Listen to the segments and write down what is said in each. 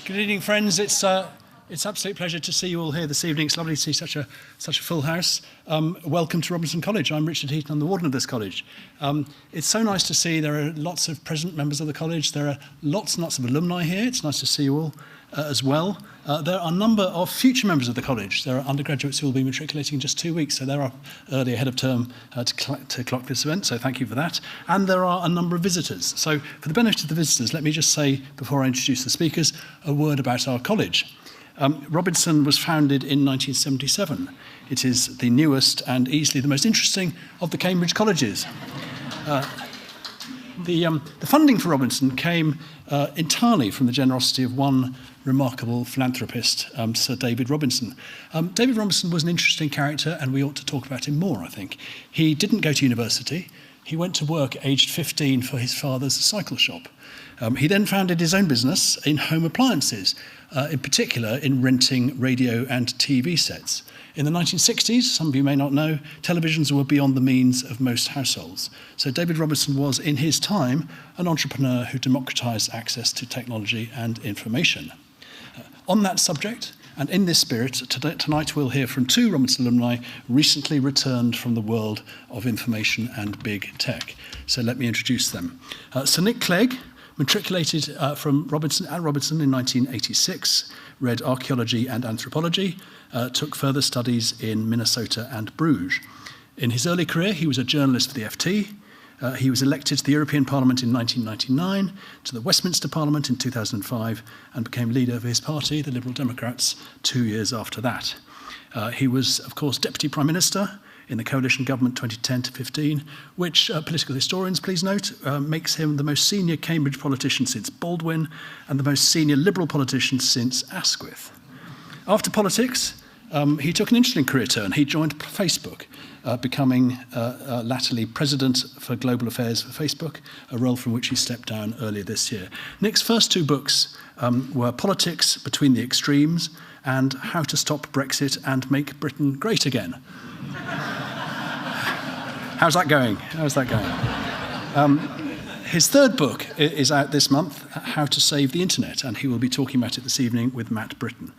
Good evening, friends. It's an absolute pleasure to see you all here this evening. It's lovely to see such a full house. Welcome to Robinson College. I'm Richard Heaton. I'm the warden of this college. It's so nice to see there are lots of present members of the college. There are lots and lots of alumni here. It's nice to see you all as well. There are a number of future members of the college. There are undergraduates who will be matriculating in just 2 weeks, so they're up early ahead of term to clock this event, so thank you for that. And there are a number of visitors. So for the benefit of the visitors, let me just say, before I introduce the speakers, a word about our college. Robinson was founded in 1977. It is the newest and easily the most interesting of the Cambridge colleges. The funding for Robinson came entirely from the generosity of one remarkable philanthropist, Sir David Robinson. David Robinson was an interesting character, and we ought to talk about him more, I think. He didn't go to university. He went to work aged 15 for his father's cycle shop. He then founded his own business in home appliances, in particular in renting radio and TV sets. In the 1960s, some of you may not know, televisions were beyond the means of most households. So David Robinson was, in his time, an entrepreneur who democratized access to technology and information. On that subject, and in this spirit, tonight we'll hear from two Robinson alumni recently returned from the world of information and big tech. So let me introduce them. Sir Nick Clegg, matriculated from Robinson in 1986, read archaeology and anthropology, took further studies in Minnesota and Bruges. In his early career, he was a journalist for the FT. He was elected to the European Parliament in 1999, to the Westminster Parliament in 2005, and became leader of his party, the Liberal Democrats, 2 years after that. He was, of course, Deputy Prime Minister in the coalition government 2010 to 15, which political historians, please note, makes him the most senior Cambridge politician since Baldwin and the most senior Liberal politician since Asquith. After politics, he took an interesting career turn. He joined Facebook, becoming latterly president for global affairs for Facebook, a role from which he stepped down earlier this year. Nick's first two books were Politics Between the Extremes and How to Stop Brexit and Make Britain Great Again. How's that going? His third book is out this month, How to Save the Internet, and he will be talking about it this evening with Matt Brittin.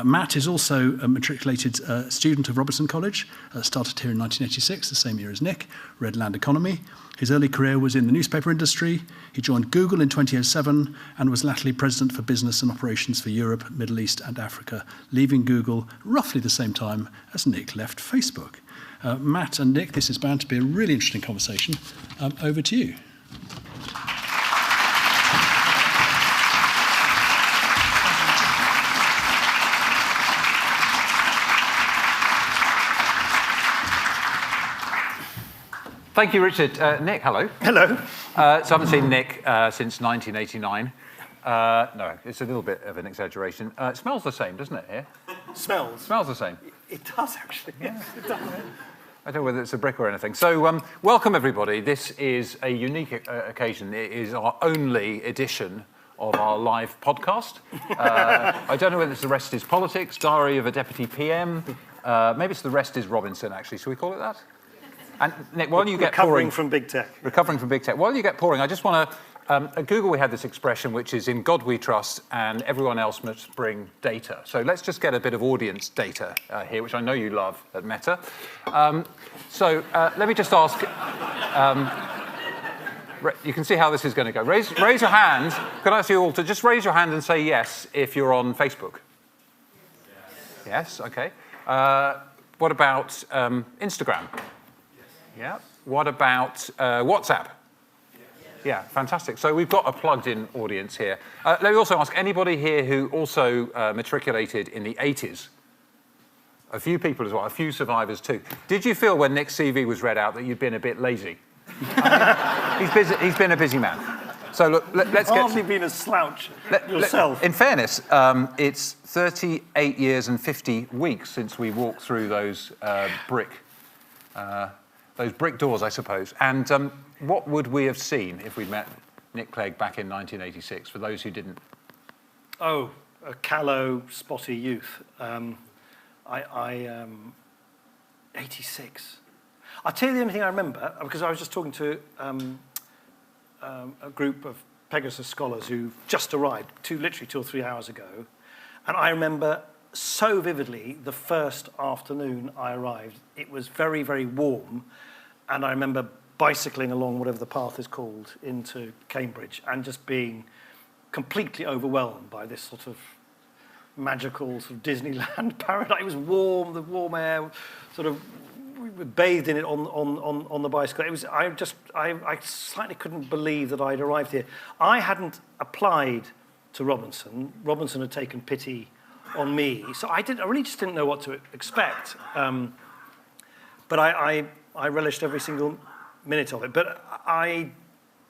Matt is also a matriculated student of Robinson College, started here in 1986, the same year as Nick, read land economy. His early career was in the newspaper industry. He joined Google in 2007 and was latterly president for business and operations for Europe, Middle East and Africa, leaving Google roughly the same time as Nick left Facebook. Matt and Nick, this is bound to be a really interesting conversation. Over to you. Thank you, Richard. Nick, hello. Hello. So I haven't seen Nick since 1989. No, it's a little bit of an exaggeration. It smells the same, doesn't it, here? Smells the same. It does, actually. Yes, it does. I don't know whether it's a brick or anything. So welcome, everybody. This is a unique occasion. It is our only edition of our live podcast. I don't know whether it's The Rest is Politics, Diary of a Deputy PM. Maybe it's The Rest is Robinson, actually. Shall we call it that? And Nick, while you get Recovering from big tech. Recovering from big tech. While you get pouring, I just want to... at Google, we had this expression, which is in God we trust, and everyone else must bring data. So let's just get a bit of audience data here, which I know you love at Meta. Let me just ask... you can see how this is going to go. Raise your hand. Can I ask you all to just raise your hand and say yes if you're on Facebook? Yes, OK. What about Instagram? Yeah. What about WhatsApp? Yeah, fantastic. So we've got a plugged-in audience here. Let me also ask, anybody here who also matriculated in the 80s? A few people as well, a few survivors too. Did you feel when Nick's CV was read out that you'd been a bit lazy? He's been a busy man. So look, let's get... Hardly been a slouch yourself. In fairness, it's 38 years and 50 weeks since we walked through those brick doors, I suppose. And what would we have seen if we'd met Nick Clegg back in 1986, for those who didn't? Oh, a callow, spotty youth. 86. I'll tell you the only thing I remember, because I was just talking to a group of Pegasus scholars who just arrived literally 2 or 3 hours ago. And I remember so vividly the first afternoon I arrived. It was very, very warm. And I remember bicycling along whatever the path is called into Cambridge and just being completely overwhelmed by this sort of magical sort of Disneyland paradise. It was warm, the warm air, sort of we were bathed in it on the bicycle. It was I slightly couldn't believe that I'd arrived here. I hadn't applied to Robinson. Robinson had taken pity on me, so I really just didn't know what to expect. But I relished every single minute of it. But I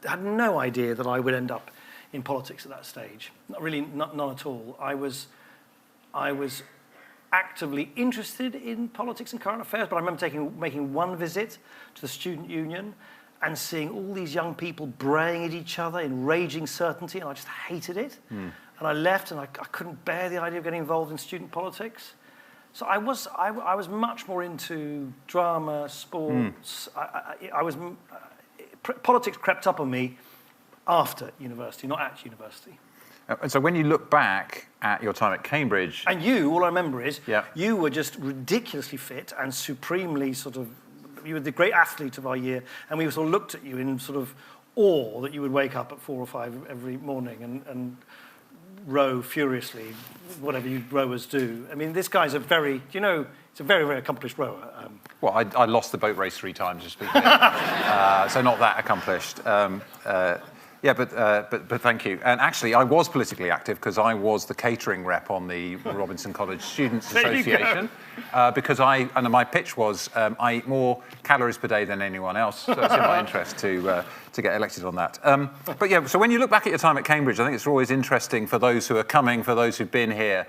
had no idea that I would end up in politics at that stage. None at all. I was actively interested in politics and current affairs, but I remember making one visit to the student union and seeing all these young people braying at each other in raging certainty, and I just hated it. And I left, and I couldn't bear the idea of getting involved in student politics. So I was much more into drama, sports. Politics crept up on me after university, not at university. And so when you look back at your time at Cambridge... And all I remember is, you were just ridiculously fit and supremely you were the great athlete of our year, and we sort of looked at you in sort of awe that you would wake up at 4 or 5 every morning and row furiously, whatever you rowers do. I mean, this guy's he's a very, very accomplished rower. Well, I lost the boat race 3 times, just speaking. So not that accomplished. But thank you. And actually, I was politically active because I was the catering rep on the Robinson College Students Association. Because my pitch was, I eat more calories per day than anyone else, so it's in my interest to get elected on that. So when you look back at your time at Cambridge, I think it's always interesting for those who are coming, for those who've been here.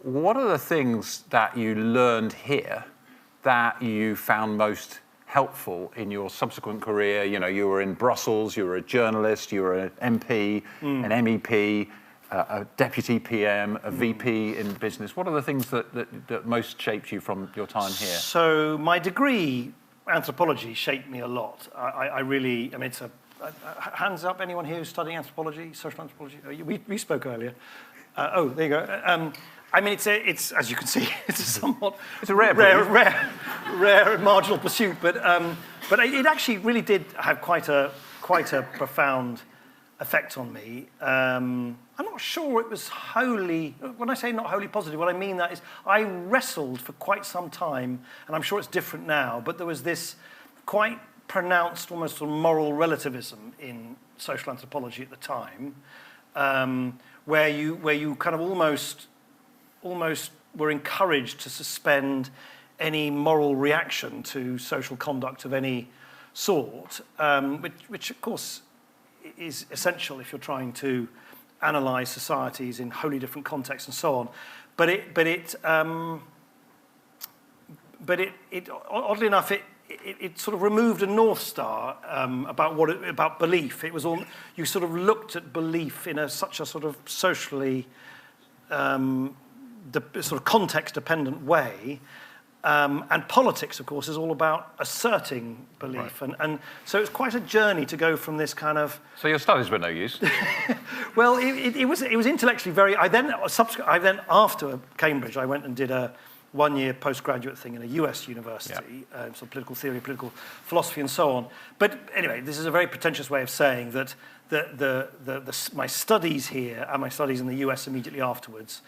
What are the things that you learned here that you found most helpful in your subsequent career? You were in Brussels, you were a journalist, you were an MP, an MEP, a deputy PM, a VP in business. What are the things that most shaped you from your time here? So my degree, anthropology, shaped me a lot. It's hands up, anyone here who's studying anthropology, social anthropology? We spoke earlier. There you go. It's as you can see, it's a rare and marginal pursuit, but it actually really did have quite a profound effect on me. I'm not sure it was wholly. When I say not wholly positive, what I mean that is I wrestled for quite some time, and I'm sure it's different now. But there was this quite pronounced, almost sort of moral relativism in social anthropology at the time, where you kind of almost were encouraged to suspend any moral reaction to social conduct of any sort, which of course is essential if you're trying to analyse societies in wholly different contexts and so on. But it oddly enough, it sort of removed a North Star about belief. It was all you sort of looked at belief in such a sort of socially sort of context-dependent way, and politics, of course, is all about asserting belief, right. and so it's quite a journey to go from this kind of. So your studies were no use. Well, it was intellectually very. I then after Cambridge, I went and did a 1-year postgraduate thing in a US university, so political theory, political philosophy, and so on. But anyway, this is a very pretentious way of saying that my studies here and my studies in the US immediately afterwards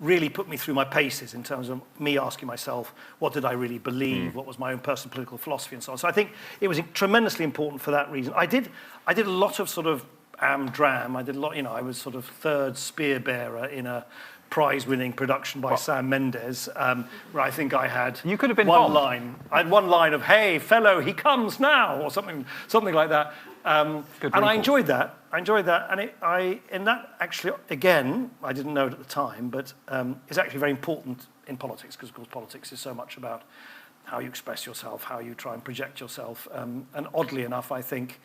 really put me through my paces in terms of me asking myself, what did I really believe? What was my own personal political philosophy and so on? So I think it was tremendously important for that reason. I did a lot of sort of am-dram. I did a lot, I was sort of third spear bearer in a prize-winning production by Sam Mendes, where I think I had you could have been one line. I had one line of "Hey, fellow, he comes now," or something like that. And I enjoyed that. And that actually, again, I didn't know it at the time, but is actually very important in politics because, of course, politics is so much about how you express yourself, how you try and project yourself. And oddly enough, I think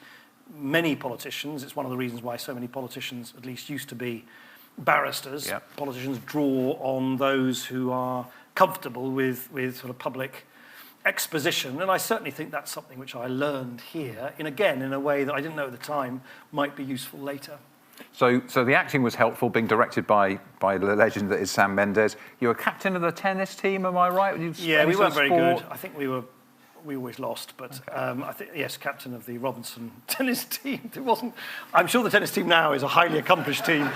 many politicians. It's one of the reasons why so many politicians, at least used to be barristers, politicians draw on those who are comfortable with sort of public exposition, and I certainly think that's something which I learned here, in a way that I didn't know at the time might be useful later. So the acting was helpful, being directed by the legend that is Sam Mendes. You were captain of the tennis team, am I right? Yeah, we weren't very good. I think we always lost, but okay. I think, yes, captain of the Robinson tennis team. It wasn't. I'm sure the tennis team now is a highly accomplished team.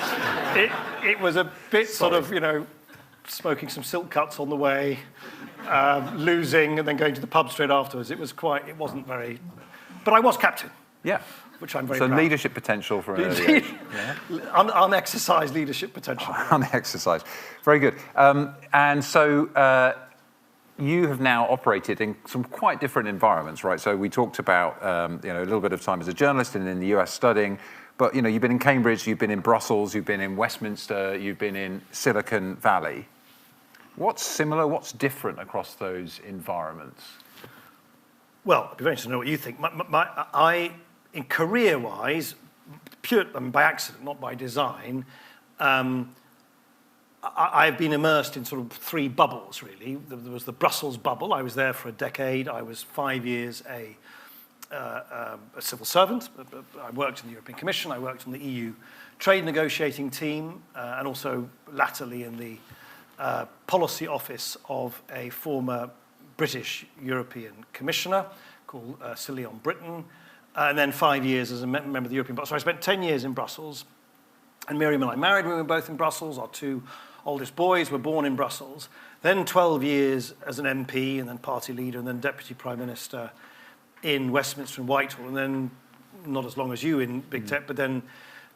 It was a bit sort of, smoking some silk cuts on the way, losing, and then going to the pub straight afterwards. It wasn't very. But I was captain. Yeah. Which I'm very proud. So leadership potential for an early age. Yeah. Unexercised leadership potential. Unexercised. Very good. And so you have now operated in some quite different environments, right? So we talked about a little bit of time as a journalist and in the US studying, but you've been in Cambridge, you've been in Brussels, you've been in Westminster, you've been in Silicon Valley. What's similar, what's different across those environments? Well, I'd be very interested to know what you think. In career-wise, by accident, not by design, I've been immersed in sort of three bubbles, really. There was the Brussels bubble. I was there for a decade. I was 5 years a civil servant. I worked in the European Commission. I worked on the EU trade negotiating team, and also latterly in the policy office of a former British European Commissioner called Sir Leon Brittin. And then 5 years as a member of the European Parliament. So I spent 10 years in Brussels. And Miriam and I married when we were both in Brussels. Our two oldest boys were born in Brussels. Then 12 years as an MP, and then party leader, and then deputy prime minister in Westminster and Whitehall. And then not as long as you in big tech, but then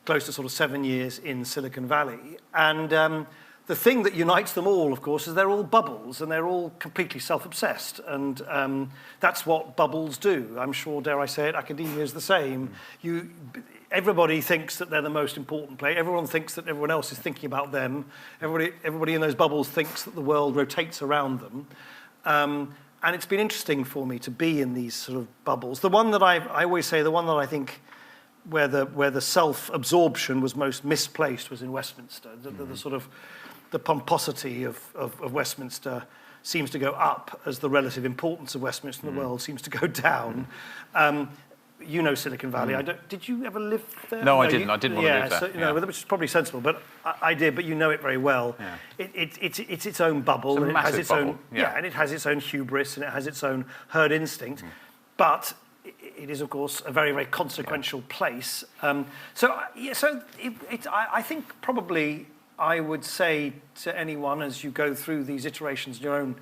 close to sort of 7 years in Silicon Valley. And the thing that unites them all, of course, is they're all bubbles, and they're all completely self-obsessed. And that's what bubbles do. I'm sure, dare I say it, academia is the same. Everybody thinks that they're the most important player. Everyone thinks that everyone else is thinking about them. Everybody in those bubbles thinks that the world rotates around them. And it's been interesting for me to be in these sort of bubbles. The one that I always say, the one that I think where the self-absorption was most misplaced was in Westminster. The sort of the pomposity of Westminster seems to go up as the relative importance of Westminster in the world seems to go down. You know Silicon Valley. Did you ever live there? No, I didn't. I didn't want to live there. Which is probably sensible, but I did. But you know it very well. Yeah. It's its own bubble, and it has its own and it has its own hubris, and it has its own herd instinct. But it is, of course, a very, very consequential place. I think probably I would say to anyone as you go through these iterations in your own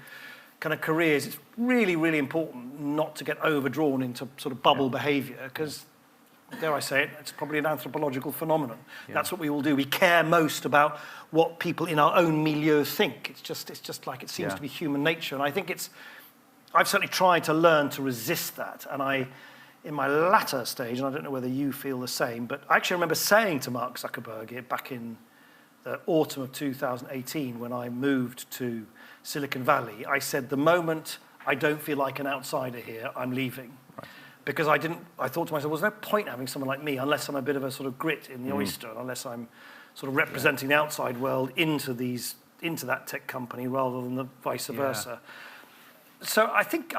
kind of careers, it's really, really important not to get overdrawn into sort of bubble behaviour, because, dare I say it, it's probably an anthropological phenomenon. Yeah. That's what we all do. We care most about what people in our own milieu think. It's just like it seems to be human nature. And I think I've certainly tried to learn to resist that. And in my latter stage, and I don't know whether you feel the same, but I actually remember saying to Mark Zuckerberg back in the autumn of 2018 when I moved to Silicon Valley, I said, the moment I don't feel like an outsider here, I'm leaving. Right. Because I thought to myself, well, there's no point having someone like me unless I'm a bit of a sort of grit in the oyster, unless I'm sort of representing the outside world into that tech company rather than the vice versa. So I think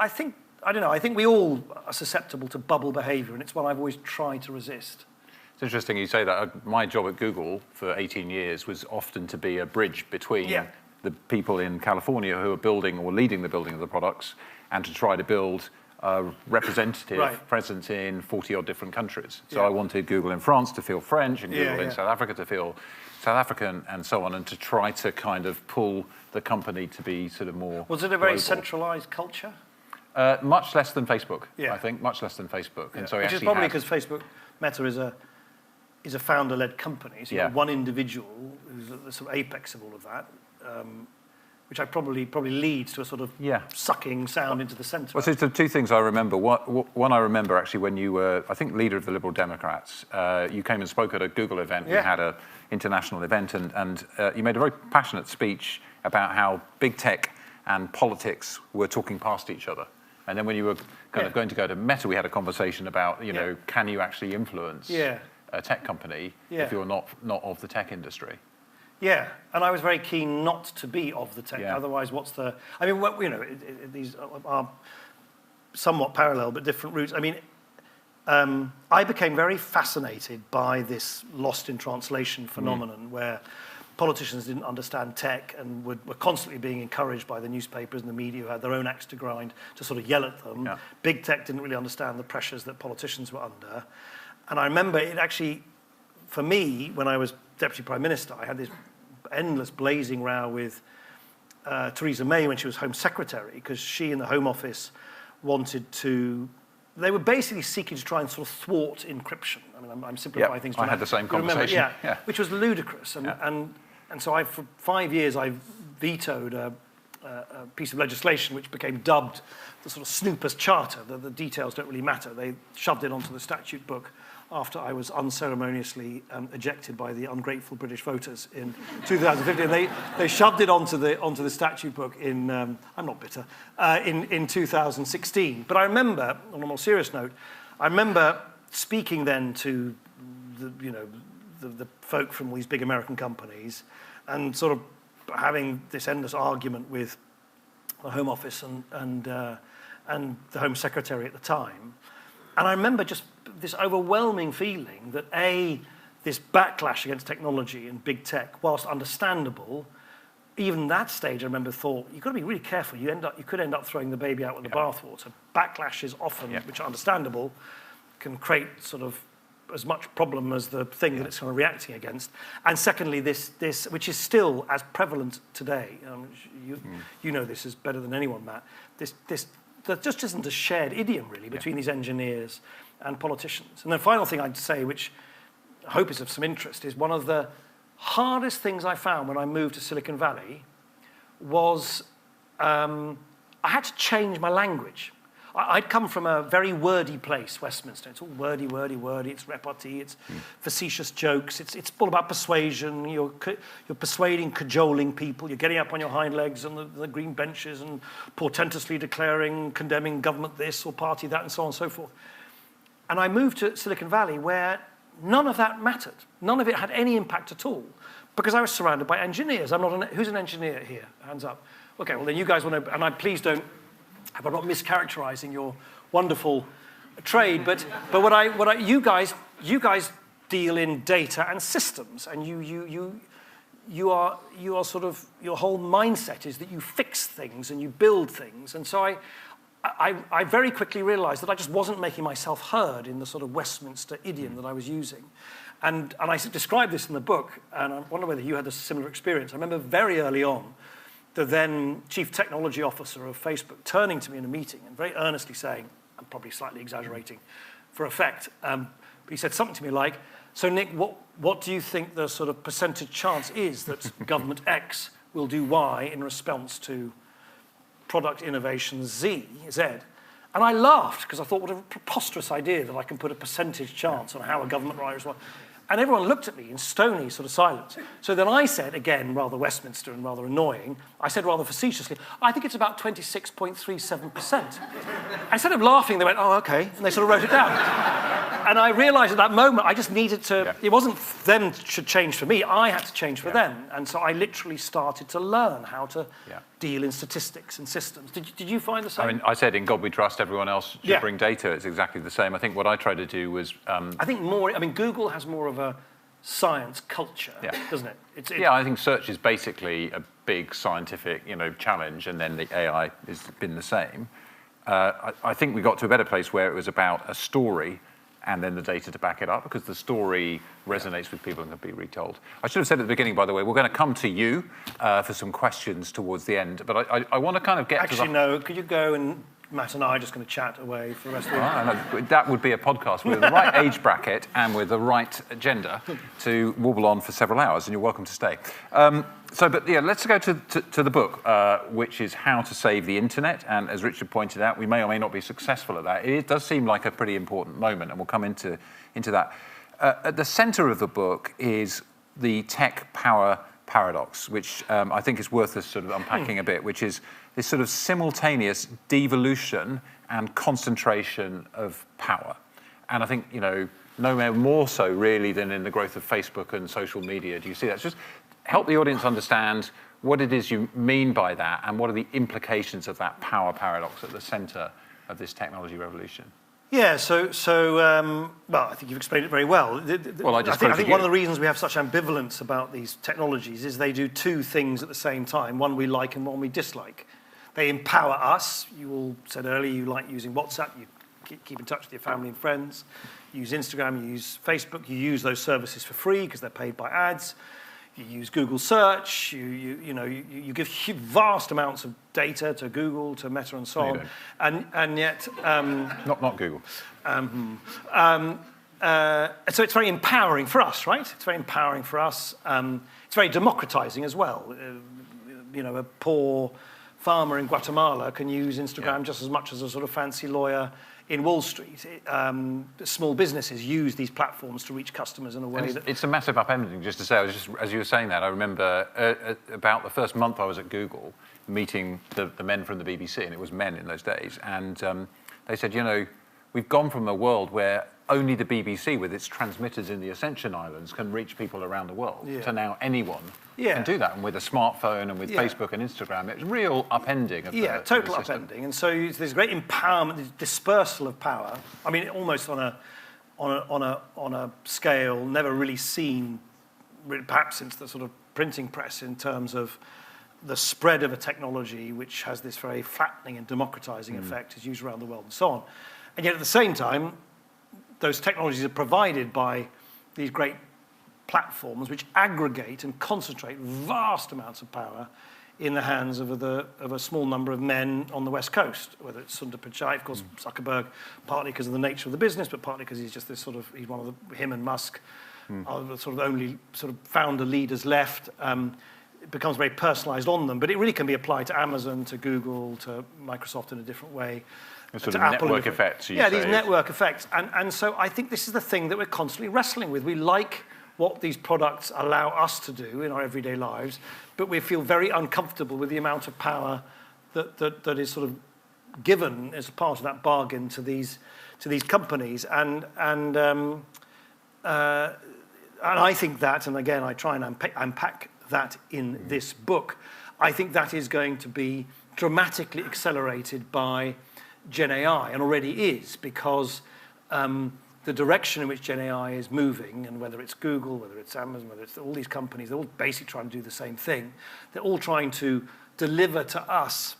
we all are susceptible to bubble behavior, and it's one I've always tried to resist. It's interesting you say that. My job at Google for 18 years was often to be a bridge between the people in California who are building or leading the building of the products, and to try to build a representative presence in 40-odd different countries. So I wanted Google in France to feel French, and Google in South Africa to feel South African, and so on, and to try to kind of pull the company to be sort of more Was it a very centralised culture? Much less than Facebook, I think. Much less than Facebook. Yeah. And so Which is probably because Facebook, Meta is a founder-led company. So you have one individual who's at the sort of apex of all of that, which probably leads to a sort of sucking sound into the centre. Well, so the two things I remember. One I remember actually when you were, I think, leader of the Liberal Democrats. You came and spoke at a Google event. We had an international event, and you made a very passionate speech about how big tech and politics were talking past each other. And then when you were kind of going to go to Meta, we had a conversation about, can you actually influence a tech company if you're not of the tech industry? Yeah, and I was very keen not to be of the tech. Yeah. Otherwise, what's the... I mean, you know, these are somewhat parallel but different routes. I mean, I became very fascinated by this lost in translation phenomenon where politicians didn't understand tech and were constantly being encouraged by the newspapers and the media who had their own axe to grind to sort of yell at them. Yeah. Big tech didn't really understand the pressures that politicians were under. And I remember it actually, for me, when I was Deputy Prime Minister, I had this endless blazing row with Theresa May when she was Home Secretary, because she and the Home Office wanted to... They were basically seeking to try and sort of thwart encryption. I mean, I'm simplifying things. I had the same conversation. Remember, which was ludicrous. And so for 5 years, I vetoed a piece of legislation which became dubbed the sort of Snoopers Charter. The details don't really matter. They shoved it onto the statute book after I was unceremoniously ejected by the ungrateful British voters in 2015. They shoved it onto the statute book in, I'm not bitter, in 2016. But I remember, on a more serious note, I remember speaking then to the folk from these big American companies and sort of having this endless argument with the Home Office and the Home Secretary at the time. And I remember just this overwhelming feeling that this backlash against technology and big tech, whilst understandable, even that stage I remember thought, you've got to be really careful. You could end up throwing the baby out with the bathwater. Backlashes often, which are understandable, can create sort of as much problem as the thing that it's kind of reacting against. And secondly, this which is still as prevalent today. You know this is better than anyone, Matt. There just isn't a shared idiom, really, between these engineers and politicians. And the final thing I'd say, which I hope is of some interest, is one of the hardest things I found when I moved to Silicon Valley was I had to change my language. I'd come from a very wordy place, Westminster. It's all wordy, it's repartee, it's facetious jokes, it's all about persuasion. You're persuading, cajoling people, you're getting up on your hind legs on the green benches and portentously declaring, condemning government this or party that and so on and so forth. And I moved to Silicon Valley where none of that mattered. None of it had any impact at all because I was surrounded by engineers. Who's an engineer here? Hands up. Okay, well then you guys want to, and please don't, I'm not mischaracterizing your wonderful trade, but you guys deal in data and systems, and you are sort of, your whole mindset is that you fix things and you build things, and so I very quickly realized that I just wasn't making myself heard in the sort of Westminster idiom that I was using, and I describe this in the book, and I wonder whether you had a similar experience. I remember very early on the then chief technology officer of Facebook turning to me in a meeting and very earnestly saying, I'm probably slightly exaggerating for effect, but he said something to me like, so Nick, what do you think the sort of percentage chance is that government X will do Y in response to product innovation Z? And I laughed because I thought, what a preposterous idea that I can put a percentage chance on how a government might respond. And everyone looked at me in stony sort of silence. So then I said, again, rather Westminster and rather annoying, I said rather facetiously, I think it's about 26.37%. Instead of laughing, they went, oh, okay, and they sort of wrote it down. And I realized at that moment, I just needed to, it wasn't them should change for me, I had to change for them. And so I literally started to learn how to deal in statistics and systems. Did you find the same? I mean, I said in God we trust, everyone else should bring data. It's exactly the same. I think what I tried to do was... I think Google has more of a science culture, doesn't it? Yeah, I think search is basically a big scientific, challenge, and then the AI has been the same. I think we got to a better place where it was about a story and then the data to back it up, because the story resonates with people and can be retold. I should have said at the beginning, by the way, we're going to come to you for some questions towards the end, but I want to kind of get Actually, no, could you go and Matt and I are just going to chat away for the rest of the day. That would be a podcast with the right age bracket and with the right agenda to warble on for several hours, and you're welcome to stay. Let's go to the book, which is How to Save the Internet. And as Richard pointed out, we may or may not be successful at that. It does seem like a pretty important moment, and we'll come into that. At the center of the book is the tech power paradox, which I think is worth us sort of unpacking a bit, which is this sort of simultaneous devolution and concentration of power. And I think, nowhere more so really than in the growth of Facebook and social media. Do you see that? Just help the audience understand what it is you mean by that and what are the implications of that power paradox at the center of this technology revolution. Yeah, well, I think you've explained it very well. I think one of the reasons we have such ambivalence about these technologies is they do two things at the same time, one we like and one we dislike. They empower us. You all said earlier you like using WhatsApp, you keep in touch with your family and friends, you use Instagram, you use Facebook, you use those services for free because they're paid by ads. You use Google search, you give vast amounts of data to Google, to Meta and so on. And yet... Not Google. So it's very empowering for us, right? It's very empowering for us. It's very democratizing as well. A poor farmer in Guatemala can use Instagram just as much as a sort of fancy lawyer in Wall Street. Small businesses use these platforms to reach customers in a way that... It's a massive upending, just to say. As you were saying that, I remember about the first month I was at Google, meeting the men from the BBC, and it was men in those days, and they said, we've gone from a world where only the BBC, with its transmitters in the Ascension Islands, can reach people around the world, to now anyone can do that. And with a smartphone and with Facebook and Instagram, it's real upending of the total system. upending. And so there's great empowerment, this dispersal of power. I mean, almost on a scale never really seen, perhaps since the sort of printing press, in terms of the spread of a technology which has this very flattening and democratizing effect, is used around the world and so on. And yet at the same time, those technologies are provided by these great platforms which aggregate and concentrate vast amounts of power in the hands of a small number of men on the West Coast, whether it's Sundar Pichai, of course, Zuckerberg, partly because of the nature of the business, but partly because he's just this he's one of him and Musk are the sort of only sort of founder leaders left. It becomes very personalized on them, but it really can be applied to Amazon, to Google, to Microsoft in a different way. Sort of network effects, these network effects. And so I think this is the thing that we're constantly wrestling with. We like what these products allow us to do in our everyday lives, but we feel very uncomfortable with the amount of power that is sort of given as a part of that bargain to these companies. And I think that, and again, I try and unpack that in this book, I think that is going to be dramatically accelerated by Gen AI, and already is, because the direction in which Gen AI is moving, and whether it's Google, whether it's Amazon, whether it's all these companies, they're all basically trying to do the same thing. They're all trying to deliver to us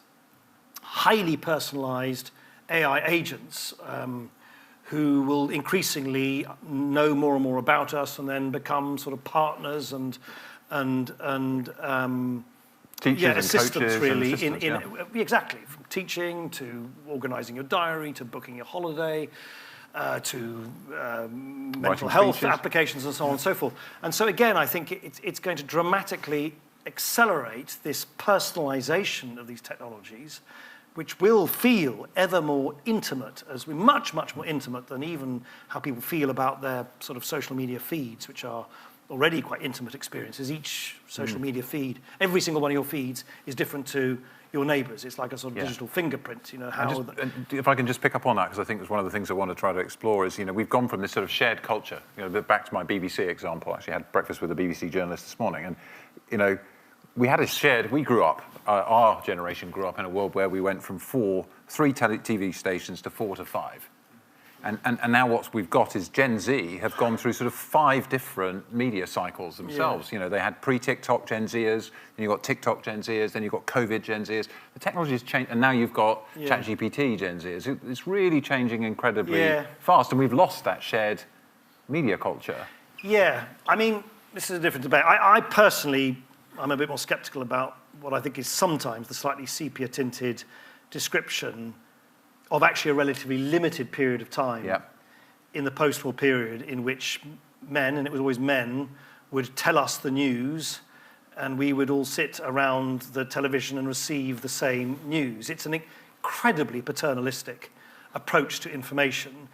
highly personalized AI agents who will increasingly know more and more about us and then become sort of partners and teachers assistants, and really, assistants, exactly, from teaching to organising your diary to booking your holiday to mental health applications and so on and so forth. And so again, I think it's going to dramatically accelerate this personalisation of these technologies, which will feel ever more intimate, much more intimate than even how people feel about their sort of social media feeds, which are already quite intimate experiences. Each social media feed, every single one of your feeds is different to your neighbours. It's like a sort of digital fingerprint, if I can just pick up on that, because I think it's one of the things I want to try to explore is, we've gone from this sort of shared culture, back to my BBC example. I actually had breakfast with a BBC journalist this morning, and, we grew up, our generation grew up in a world where we went from three TV stations to 4 to 5. And now what we've got is Gen Z have gone through sort of 5 different media cycles themselves. Yeah. They had pre-TikTok Gen Zers, then you've got TikTok Gen Zers, then you've got COVID Gen Zers. The technology has changed, and now you've got ChatGPT Gen Zers. It's really changing incredibly fast, and we've lost that shared media culture. Yeah, I mean, this is a different debate. I personally, I'm a bit more sceptical about what I think is sometimes the slightly sepia-tinted description of actually a relatively limited period of time in the post-war period in which men, and it was always men, would tell us the news and we would all sit around the television and receive the same news. It's an incredibly paternalistic approach to information.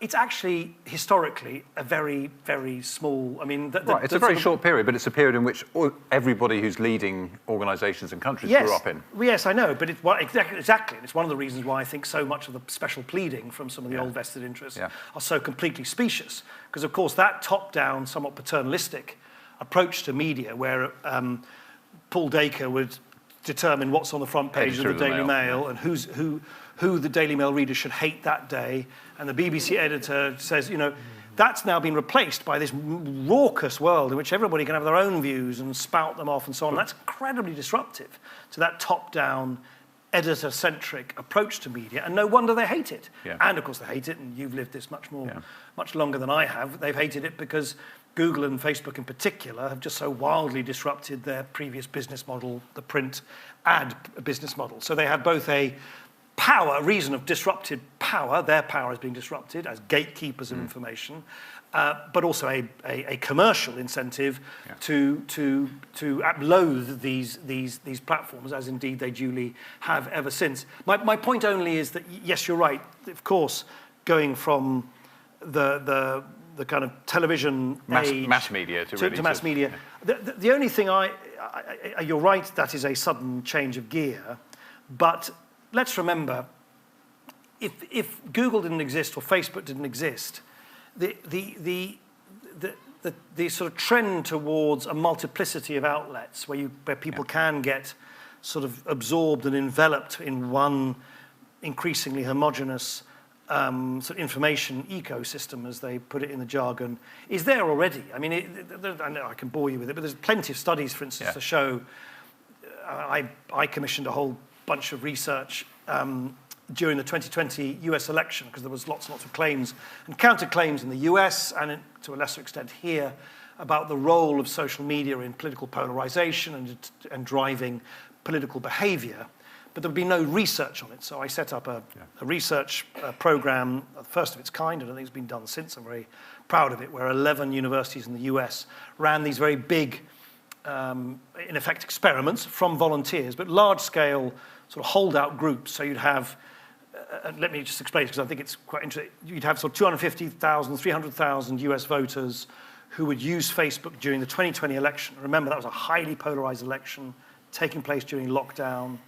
It's actually, historically, a very, very small... I mean... It's a very short period, but it's a period in which everybody who's leading organisations and countries grew up in. Yes, I know, but exactly. It's one of the reasons why I think so much of the special pleading from some of the old vested interests are so completely specious. Because, of course, that top-down, somewhat paternalistic approach to media where Paul Dacre would determine what's on the front page of the Daily Mail and who the Daily Mail reader should hate that day. And the BBC editor says, that's now been replaced by this raucous world in which everybody can have their own views and spout them off and so on. That's incredibly disruptive to that top-down, editor-centric approach to media, and no wonder they hate it. Yeah. And of course they hate it, and you've lived this much longer than I have. They've hated it because Google and Facebook in particular have just so wildly disrupted their previous business model, the print ad business model. So they have both a reason of disrupted power, their power is being disrupted as gatekeepers of information, but also a commercial incentive to loathe these platforms, as indeed they duly have ever since. My point only is that, yes, you're right, of course, going from the kind of television mass media to mass media. Yeah. The only thing you're right, that is a sudden change of gear, but let's remember, if Google didn't exist or Facebook didn't exist, the sort of trend towards a multiplicity of outlets where people can get sort of absorbed and enveloped in one increasingly homogeneous sort of information ecosystem, as they put it in the jargon, is there already. I mean, I know I can bore you with it, but there's plenty of studies, for instance, to show. I commissioned a whole bunch of research during the 2020 US election, because there was lots and lots of claims and counterclaims in the US and to a lesser extent here about the role of social media in political polarization and driving political behavior. But there would be no research on it. So I set up a research program, the first of its kind, and I think it's been done since. I'm very proud of it, where 11 universities in the US ran these very big, in effect, experiments from volunteers, but large-scale sort of holdout groups. So you'd have, let me just explain, because I think it's quite interesting. You'd have sort of 250,000, 300,000 US voters who would use Facebook during the 2020 election. Remember, that was a highly polarized election taking place during lockdown.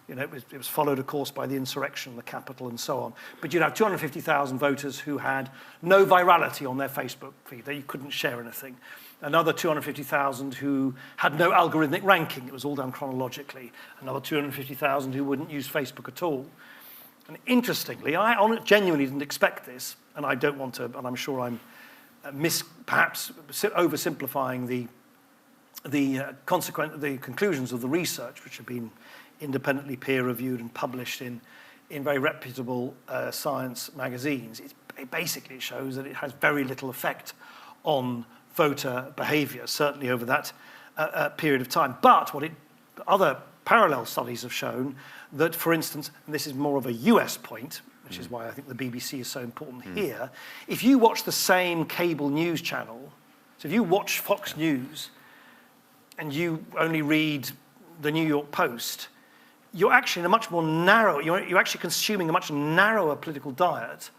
It was followed, of course, by the insurrection in the Capitol and so on. But you'd have 250,000 voters who had no virality on their Facebook feed. They couldn't share anything. Another 250,000 who had no algorithmic ranking. It was all done chronologically. Another 250,000 who wouldn't use Facebook at all. And interestingly, I genuinely didn't expect this, and I don't want to, and I'm sure I'm perhaps oversimplifying the conclusions of the research, which have been independently peer-reviewed and published in very reputable science magazines. Basically, it shows that it has very little effect on voter behavior, certainly over that period of time. But other parallel studies have shown that, for instance, and this is more of a US point, which is why I think the BBC is so important here, if you watch the same cable news channel, so if you watch Fox News and you only read the New York Post, you're actually in a much more narrow, you're actually consuming a much narrower political diet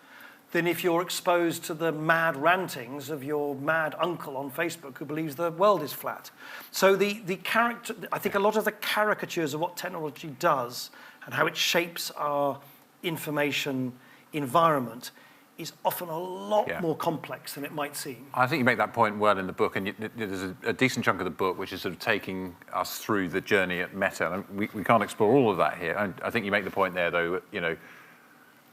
than if you're exposed to the mad rantings of your mad uncle on Facebook who believes the world is flat. So I think a lot of the caricatures of what technology does and how it shapes our information environment is often a lot more complex than it might seem. I think you make that point well in the book, and there's a decent chunk of the book which is sort of taking us through the journey at Meta. And we can't explore all of that here. And I think you make the point there, though,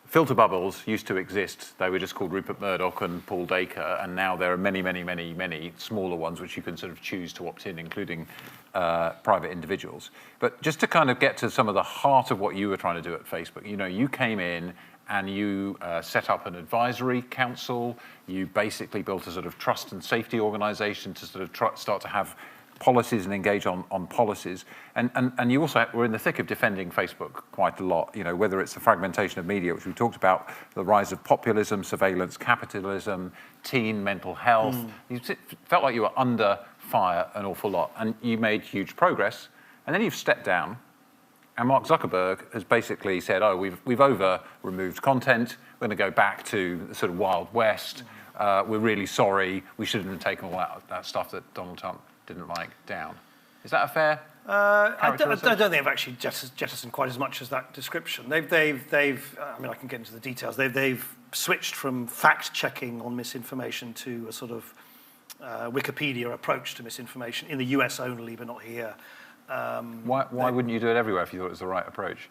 filter bubbles used to exist. They were just called Rupert Murdoch and Paul Dacre, and now there are many, many, many, many smaller ones which you can sort of choose to opt in, including private individuals. But just to kind of get to some of the heart of what you were trying to do at Facebook, you came in and you set up an advisory council. You basically built a sort of trust and safety organization to sort of start to have policies and engage on policies. And you also were in the thick of defending Facebook quite a lot, whether it's the fragmentation of media, which we talked about, the rise of populism, surveillance, capitalism, teen mental health. You felt like you were under fire an awful lot, and you made huge progress. And then you've stepped down, and Mark Zuckerberg has basically said, we've over-removed content. We're going to go back to the sort of Wild West. We're really sorry. We shouldn't have taken all that stuff that Donald Trump didn't like down. Is that a fair I don't think they've actually jettisoned quite as much as that description. They've I mean, I can get into the details. They've switched from fact-checking on misinformation to a sort of Wikipedia approach to misinformation in the US only, but not here. Why wouldn't you do it everywhere if you thought it was the right approach?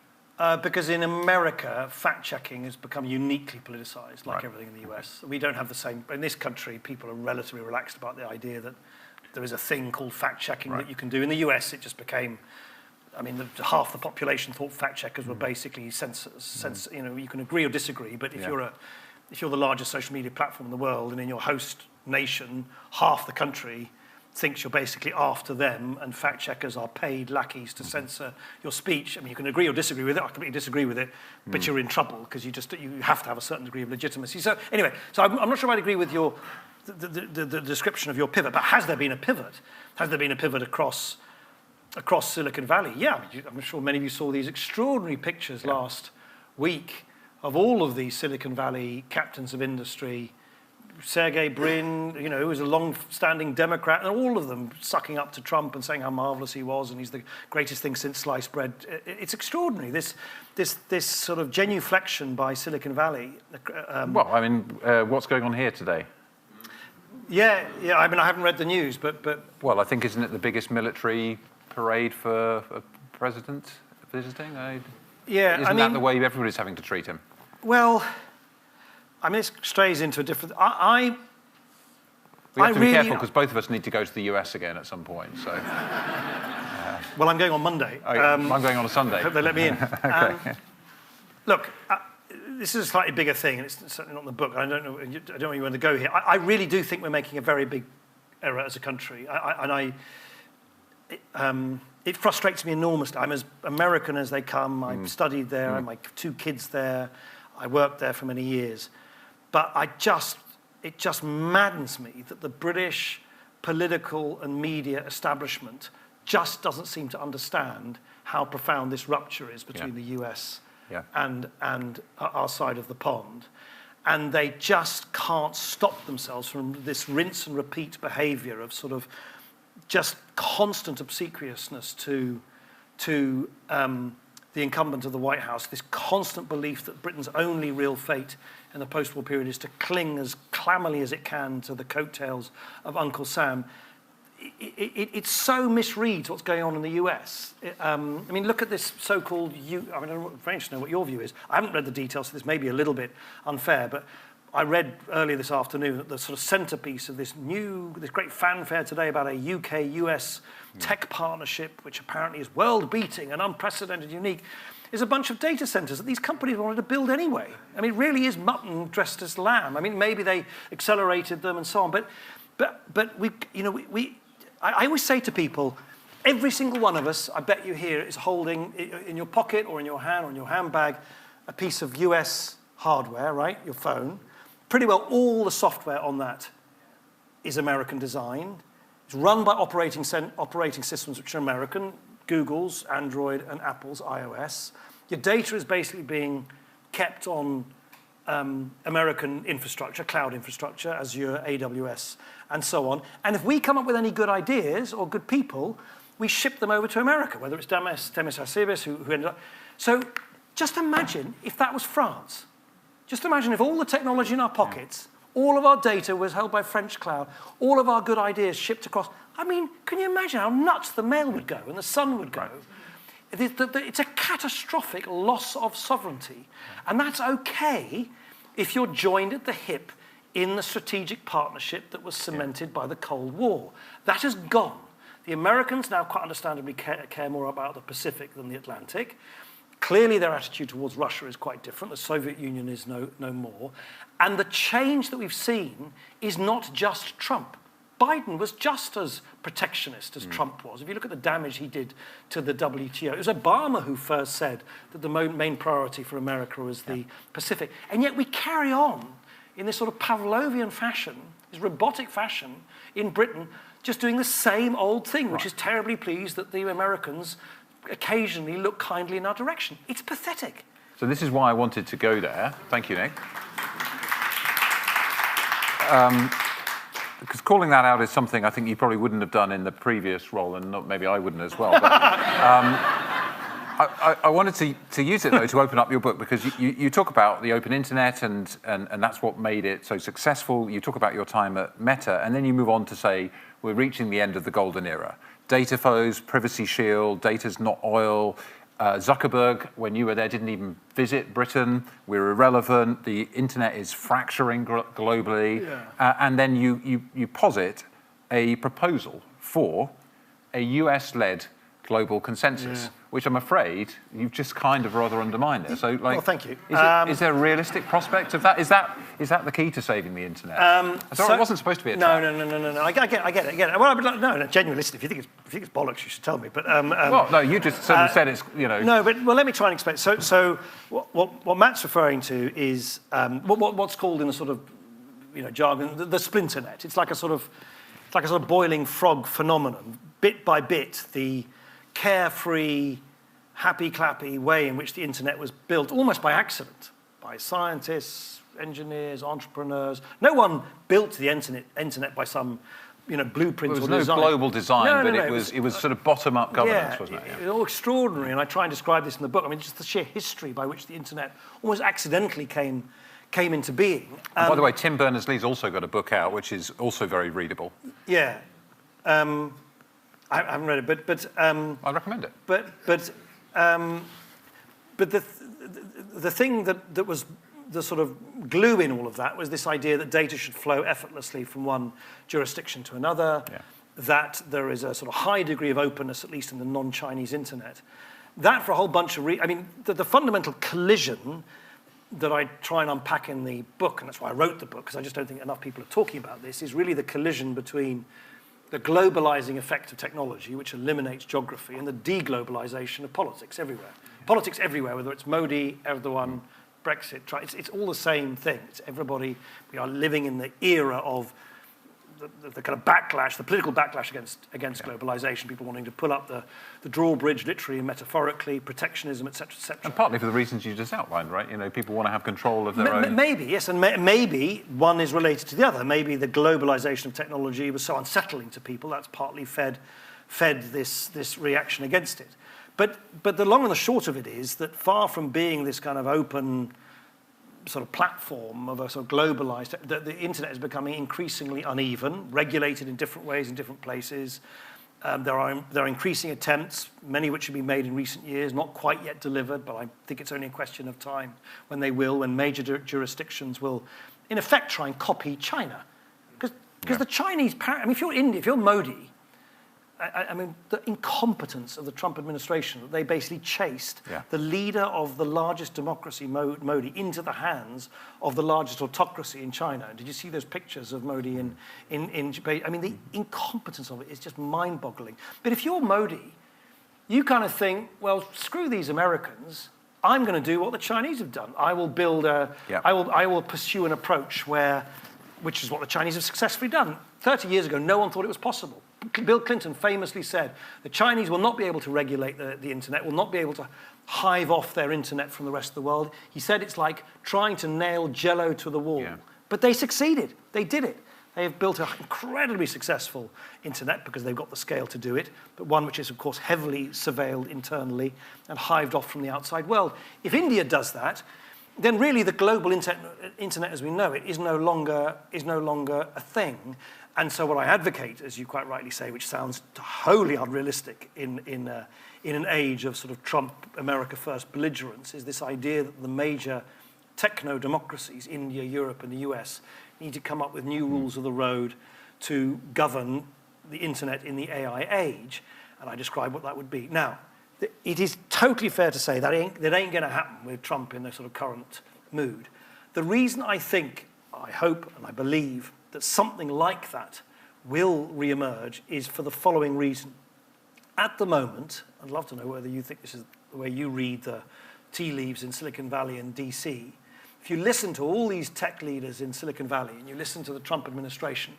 Because in America, fact-checking has become uniquely politicized, like Right. everything in the US. We don't have the same... In this country, people are relatively relaxed about the idea that there is a thing called fact-checking that you can do. In the US, it just became... I mean, half the population thought fact-checkers were basically censors. You know, you can agree or disagree, but if you're the largest social media platform in the world, and in your host nation, half the country thinks you're basically after them, and fact-checkers are paid lackeys to censor your speech. I mean, you can agree or disagree with it. I completely disagree with it, but you're in trouble because you have to have a certain degree of legitimacy. So anyway, I'm not sure I'd agree with the description of your pivot, but has there been a pivot? Has there been a pivot across Silicon Valley? Yeah, I'm sure many of you saw these extraordinary pictures last week of all of these Silicon Valley captains of industry, Sergey Brin, you know, who was a long-standing Democrat, and all of them sucking up to Trump and saying how marvelous he was and he's the greatest thing since sliced bread. It's extraordinary, this sort of genuflection by Silicon Valley. Well, I mean, what's going on here today? Yeah, I mean, I haven't read the news, but... Well, I think, isn't it the biggest military parade for a president visiting? Isn't that the way everybody's having to treat him? Well... I mean, it strays into a different... We have to be careful because both of us need to go to the US again at some point. So, well, I'm going on Monday. I'm going on a Sunday. Hope they let me in. Okay. Look, this is a slightly bigger thing, and it's certainly not in the book. I don't know where you want to go here. I really do think we're making a very big error as a country, it frustrates me enormously. I'm as American as they come. I've studied there. I have my 2 kids there. I worked there for many years. But it just maddens me that the British political and media establishment just doesn't seem to understand how profound this rupture is between the US and our side of the pond. And they just can't stop themselves from this rinse and repeat behavior of sort of just constant obsequiousness to the incumbent of the White House, this constant belief that Britain's only real fate in the post-war period is to cling as clammily as it can to the coattails of Uncle Sam. It so misreads what's going on in the US. I mean, look at this so-called... I'm very interested to know what your view is. I haven't read the details, so this may be a little bit unfair, but I read earlier this afternoon that the sort of centerpiece of this great fanfare today about a UK-US tech partnership, which apparently is world-beating and unprecedented, unique, is a bunch of data centers that these companies wanted to build anyway. I mean, it really is mutton dressed as lamb. I mean, maybe they accelerated them and so on, but I always say to people, every single one of us, I bet you here, is holding in your pocket or in your hand or in your handbag a piece of US hardware, right? Your phone. Pretty well all the software on that is American designed. It's run by operating systems which are American, Google's, Android, and Apple's iOS. Your data is basically being kept on American infrastructure, cloud infrastructure, Azure, AWS, and so on. And if we come up with any good ideas or good people, we ship them over to America, whether it's Demis Hassabis, who ended up... So just imagine if that was France. Just imagine if all the technology in our pockets, all of our data was held by French cloud, all of our good ideas shipped across. I mean, can you imagine how nuts the mail would go and the sun would go? It's a catastrophic loss of sovereignty. And that's okay if you're joined at the hip in the strategic partnership that was cemented by the Cold War. That has gone. The Americans now quite understandably care more about the Pacific than the Atlantic. Clearly, their attitude towards Russia is quite different. The Soviet Union is no more. And the change that we've seen is not just Trump. Biden was just as protectionist as Trump was. If you look at the damage he did to the WTO, it was Obama who first said that the main priority for America was the Pacific. And yet we carry on in this sort of Pavlovian fashion, this robotic fashion in Britain, just doing the same old thing, which is terribly pleased that the Americans occasionally look kindly in our direction. It's pathetic. So this is why I wanted to go there. Thank you, Nick. Because calling that out is something I think you probably wouldn't have done in the previous role, and maybe I wouldn't as well. But, I wanted to use it, though, to open up your book, because you talk about the open internet, and that's what made it so successful. You talk about your time at Meta, and then you move on to say, we're reaching the end of the golden era. Data flows, privacy shield, data's not oil. Zuckerberg, when you were there, didn't even visit Britain. We're irrelevant. The internet is fracturing globally. Yeah. And then you posit a proposal for a US-led global consensus, which I'm afraid you've just kind of rather undermined there. So, like, well, thank you. Is there a realistic prospect of that? Is that the key to saving the internet? It wasn't supposed to be a trap. No. I get it. Well, no, genuinely, listen. If you think it's bollocks, you should tell me. But well, no, you just sort of said it's, you know. No, but let me try and explain. So what Matt's referring to is what's called in the sort of, you know, jargon the splinter net. It's like a sort of boiling frog phenomenon. Bit by bit, the carefree, happy-clappy way in which the internet was built, almost by accident, by scientists, engineers, entrepreneurs. No one built the internet by some, you know, blueprint or design. There was no global design, No, but it was sort of bottom-up governance, wasn't it? It was all extraordinary, and I try and describe this in the book. I mean, just the sheer history by which the internet almost accidentally came into being. By the way, Tim Berners-Lee's also got a book out, which is also very readable. Yeah. I haven't read it, but I recommend it. But the thing that was the sort of glue in all of that was this idea that data should flow effortlessly from one jurisdiction to another, that there is a sort of high degree of openness, at least in the non-Chinese internet. That for a whole bunch of I mean, the fundamental collision that I try and unpack in the book, and that's why I wrote the book, because I just don't think enough people are talking about this, is really the collision between the globalizing effect of technology, which eliminates geography, and the deglobalization of politics everywhere. Politics everywhere, whether it's Modi, Erdogan, Brexit, it's all the same thing. It's everybody. We are living in the era of the kind of backlash, the political backlash against globalization, people wanting to pull up the drawbridge literally and metaphorically, protectionism, et cetera, And partly for the reasons you just outlined, right? You know, people want to have control of their own... Maybe, yes, and maybe one is related to the other. Maybe the globalization of technology was so unsettling to people, that's partly fed this reaction against it. But the long and the short of it is that far from being this kind of open sort of platform of a sort of globalized, the internet is becoming increasingly uneven, regulated in different ways in different places. There are increasing attempts, many which have been made in recent years, not quite yet delivered, but I think it's only a question of time when they will, when major jurisdictions will, in effect, try and copy China. Because the Chinese, I mean, if you're India, if you're Modi, I mean, the incompetence of the Trump administration, that they basically chased the leader of the largest democracy, Modi, into the hands of the largest autocracy in China. Did you see those pictures of Modi in Japan? I mean, the incompetence of it is just mind-boggling. But if you're Modi, you kind of think, well, screw these Americans. I'm going to do what the Chinese have done. I will build I will pursue an approach which is what the Chinese have successfully done. 30 years ago, no one thought it was possible. Bill Clinton famously said, the Chinese will not be able to regulate the internet, will not be able to hive off their internet from the rest of the world. He said it's like trying to nail Jell-O to the wall. Yeah. But they succeeded. They did it. They have built an incredibly successful internet because they've got the scale to do it, but one which is, of course, heavily surveilled internally and hived off from the outside world. If India does that, then really the global internet as we know it is no longer a thing. And so what I advocate, as you quite rightly say, which sounds wholly unrealistic in an age of sort of Trump America First belligerence, is this idea that the major techno-democracies, India, Europe, and the US, need to come up with new rules of the road to govern the internet in the AI age. And I describe what that would be. Now, it is totally fair to say that ain't going to happen with Trump in the sort of current mood. The reason I think, I hope, and I believe that something like that will re-emerge is for the following reason. At the moment, I'd love to know whether you think this is the way you read the tea leaves in Silicon Valley and DC. If you listen to all these tech leaders in Silicon Valley and you listen to the Trump administration,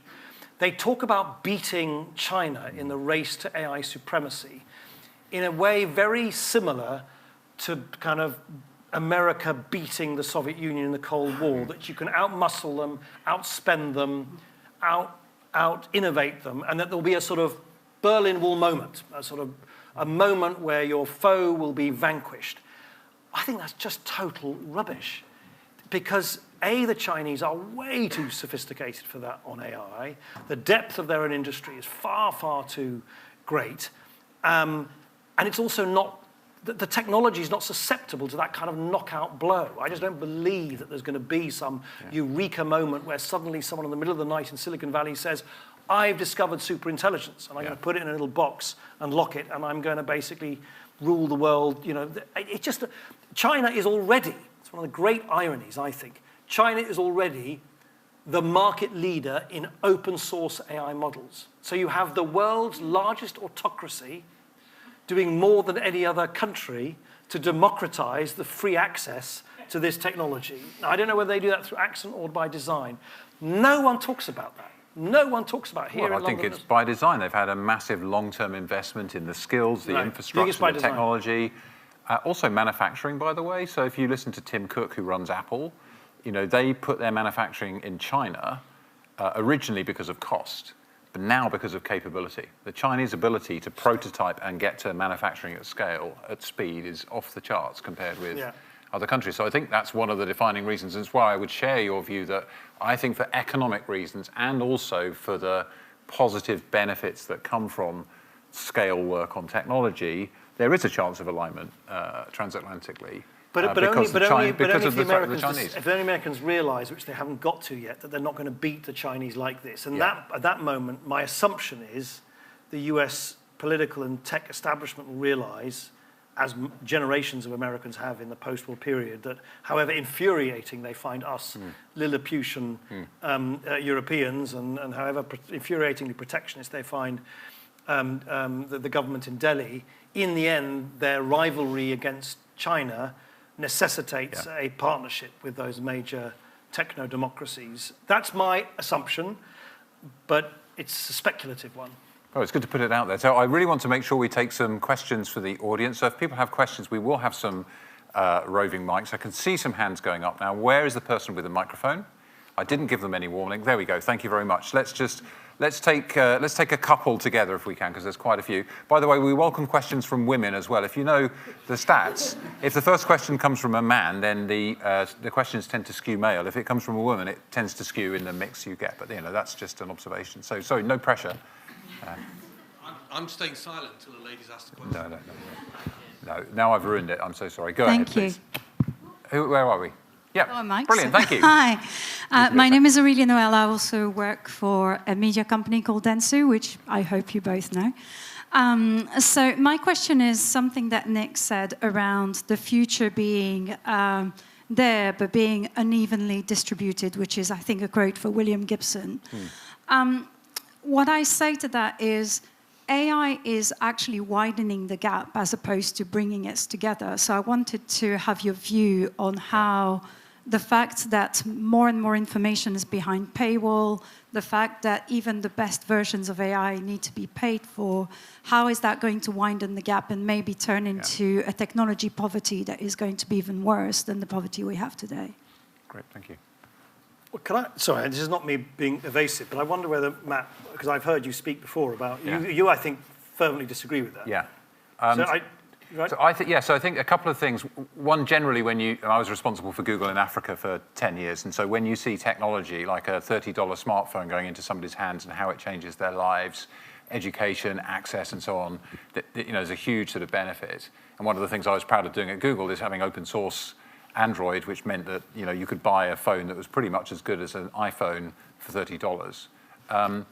they talk about beating China in the race to AI supremacy in a way very similar to kind of America beating the Soviet Union in the Cold War, that you can outmuscle them, outspend them, out-innovate them, and that there'll be a sort of Berlin Wall moment, a sort of a moment where your foe will be vanquished. I think that's just total rubbish. Because A, the Chinese are way too sophisticated for that on AI. The depth of their own industry is far, far too great. And it's also not, the technology is not susceptible to that kind of knockout blow. I just don't believe that there's going to be some eureka moment where suddenly someone in the middle of the night in Silicon Valley says, I've discovered superintelligence, and I'm going to put it in a little box and lock it, and I'm going to basically rule the world. You know, it's just, China is already, it's one of the great ironies, I think, China is already the market leader in open source AI models. So you have the world's largest autocracy doing more than any other country to democratize the free access to this technology. Now, I don't know whether they do that through accident or by design. No one talks about that. No one talks about it here in London. I think it's by design. They've had a massive long-term investment in the skills, the infrastructure, the technology. Also manufacturing, by the way. So if you listen to Tim Cook, who runs Apple, you know, they put their manufacturing in China originally because of cost, but now because of capability. The Chinese ability to prototype and get to manufacturing at scale, at speed, is off the charts compared with other countries. So I think that's one of the defining reasons. And it's why I would share your view that I think for economic reasons and also for the positive benefits that come from scale work on technology, there is a chance of alignment transatlantically. But only if the Americans realise, which they haven't got to yet, that they're not going to beat the Chinese like this. And at that moment, my assumption is the US political and tech establishment will realise, as generations of Americans have in the post-war period, that however infuriating they find us Lilliputian Europeans and however infuriatingly protectionist they find the government in Delhi, in the end, their rivalry against China necessitates a partnership with those major techno-democracies. That's my assumption, but it's a speculative one. Oh, it's good to put it out there. So I really want to make sure we take some questions for the audience. So if people have questions, we will have some roving mics. I can see some hands going up now. Where is the person with the microphone? I didn't give them any warning. There we go. Thank you very much. Let's take a couple together if we can, because there's quite a few. By the way, we welcome questions from women as well. If you know the stats, if the first question comes from a man, then the questions tend to skew male. If it comes from a woman, it tends to skew in the mix you get. But you know, that's just an observation. So sorry, no pressure. I'm staying silent until the ladies ask the question. No. Now I've ruined it. I'm so sorry. Go ahead, please. Where are we? Yeah, brilliant, thank you. Hi, my name is Aurelia Noel. I also work for a media company called Dentsu, which I hope you both know. So my question is something that Nick said around the future being there, but being unevenly distributed, which is, I think, a quote for William Gibson. What I say to that is AI is actually widening the gap as opposed to bringing us together. So I wanted to have your view on how the fact that more and more information is behind paywall, the fact that even the best versions of AI need to be paid for, how is that going to widen the gap and maybe turn into a technology poverty that is going to be even worse than the poverty we have today? Great, thank you. Well, sorry, this is not me being evasive, but I wonder whether, Matt, because I've heard you speak before about, you I think, firmly disagree with that. Yeah. Right? So I think a couple of things. One, generally, I was responsible for Google in Africa for 10 years, and so when you see technology like a $30 smartphone going into somebody's hands and how it changes their lives, education, access, and so on, there's a huge sort of benefit. And one of the things I was proud of doing at Google is having open source Android, which meant that you could buy a phone that was pretty much as good as an iPhone for $30.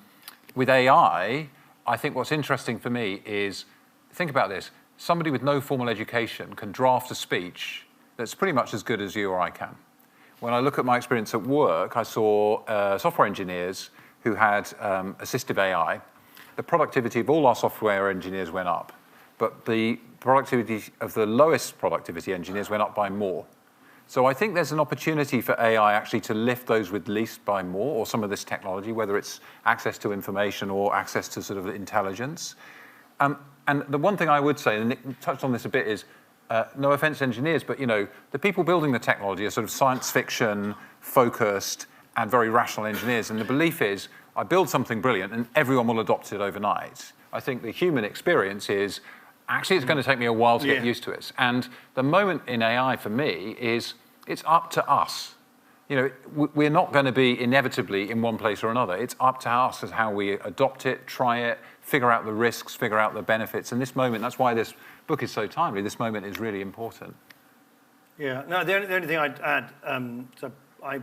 With AI, I think what's interesting for me is, think about this. Somebody with no formal education can draft a speech that's pretty much as good as you or I can. When I look at my experience at work, I saw software engineers who had assistive AI. The productivity of all our software engineers went up, but the productivity of the lowest productivity engineers went up by more. So I think there's an opportunity for AI actually to lift those with least by more, or some of this technology, whether it's access to information or access to sort of intelligence. And the one thing I would say, and Nick touched on this a bit, is no offense to engineers, but the people building the technology are sort of science fiction focused and very rational engineers. And the belief is, I build something brilliant and everyone will adopt it overnight. I think the human experience is, Actually, it's going to take me a while to get used to it. And the moment in AI for me is it's up to us. You know, we're not going to be inevitably in one place or another. It's up to us as how we adopt it, try it, figure out the risks, figure out the benefits. And this moment, that's why this book is so timely. This moment is really important. Yeah. No, the only thing I'd add, so I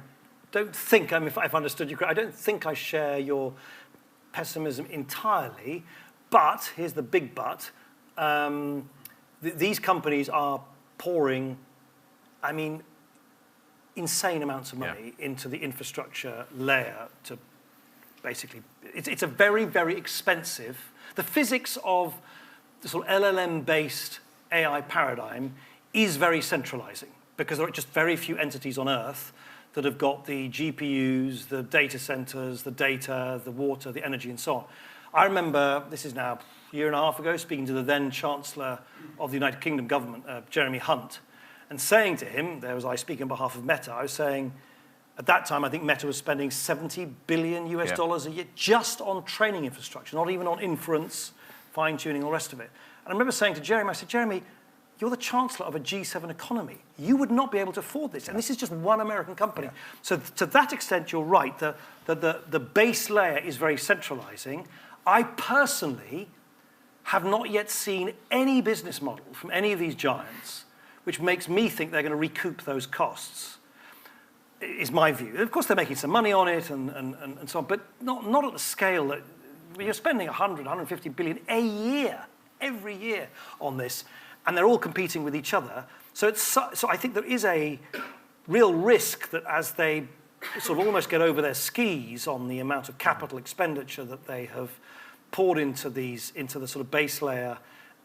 don't think, if I've understood you correctly, I don't think I share your pessimism entirely. But here's the big but. These companies are pouring, insane amounts of money into the infrastructure layer to basically, it's a very, very expensive, the physics of the sort of LLM-based AI paradigm is very centralizing because there are just very few entities on Earth that have got the GPUs, the data centers, the data, the water, the energy, and so on. I remember, this is now a year and a half ago, speaking to the then Chancellor of the United Kingdom government, Jeremy Hunt, and saying to him, there was I speaking on behalf of Meta, I was saying, at that time, I think Meta was spending $70 billion US a year just on training infrastructure, not even on inference, fine-tuning, all the rest of it. And I remember saying to Jeremy, I said, Jeremy, you're the chancellor of a G7 economy. You would not be able to afford this. And this is just one American company. So to that extent, you're right. The base layer is very centralizing. I personally have not yet seen any business model from any of these giants which makes me think they're going to recoup those costs, is my view. Of course, they're making some money on it and so on, but not at the scale that you're spending 100, 150 billion a year, every year on this. And they're all competing with each other. So I think there is a real risk that as they sort of almost get over their skis on the amount of capital expenditure that they have poured into the sort of base layer,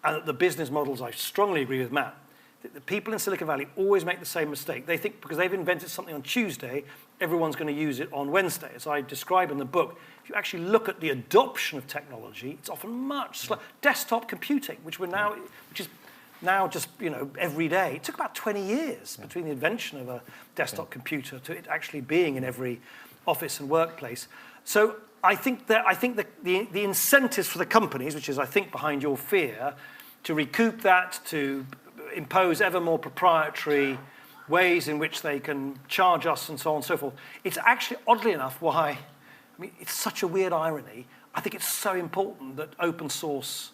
and that the business models, I strongly agree with Matt, that the people in Silicon Valley always make the same mistake. They think because they've invented something on Tuesday, everyone's going to use it on Wednesday. As I describe in the book, if you actually look at the adoption of technology, it's often much slower. Desktop computing, which is now just, every day. It took about 20 years between the invention of a desktop computer to it actually being in every office and workplace. So I think that the incentives for the companies, which is, I think, behind your fear, to recoup that, to impose ever more proprietary ways in which they can charge us and so on and so forth. It's actually, oddly enough, why, it's such a weird irony. I think it's so important that open source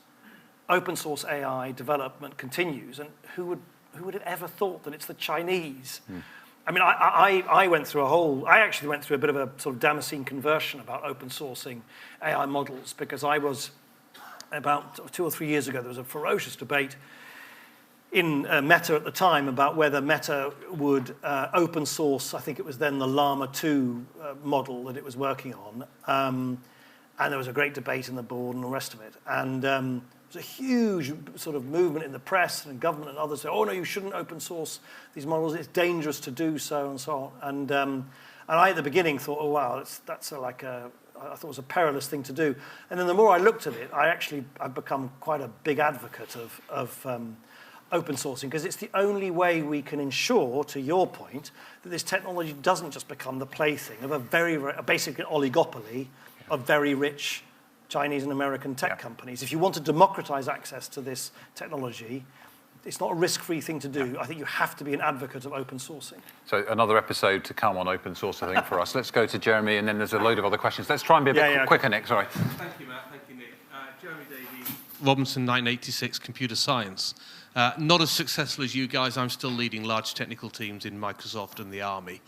AI development continues, and who would have ever thought that it's the Chinese? I went through I actually went through a bit of a sort of Damascene conversion about open sourcing AI models, because I was, about 2 or 3 years ago, there was a ferocious debate in Meta at the time about whether Meta would open source, I think it was then the Llama 2 model that it was working on, and there was a great debate in the board and the rest of it. And there was a huge sort of movement in the press and government and others say, oh no, you shouldn't open source these models, it's dangerous to do so and so on. And I at the beginning thought, oh wow, I thought it was a perilous thing to do. And then the more I looked at it, I've become quite a big advocate of open sourcing, because it's the only way we can ensure, to your point, that this technology doesn't just become the plaything of a basically an oligopoly of very rich Chinese and American tech companies. If you want to democratize access to this technology, it's not a risk-free thing to do. I think you have to be an advocate of open sourcing. So another episode to come on open source, I think, for us. Let's go to Jeremy, and then there's a load of other questions. Let's try and be a bit quicker, Nick. Sorry. Thank you, Matt. Thank you, Nick. Jeremy Davies, Robinson 986 Computer Science. Not as successful as you guys. I'm still leading large technical teams in Microsoft and the Army.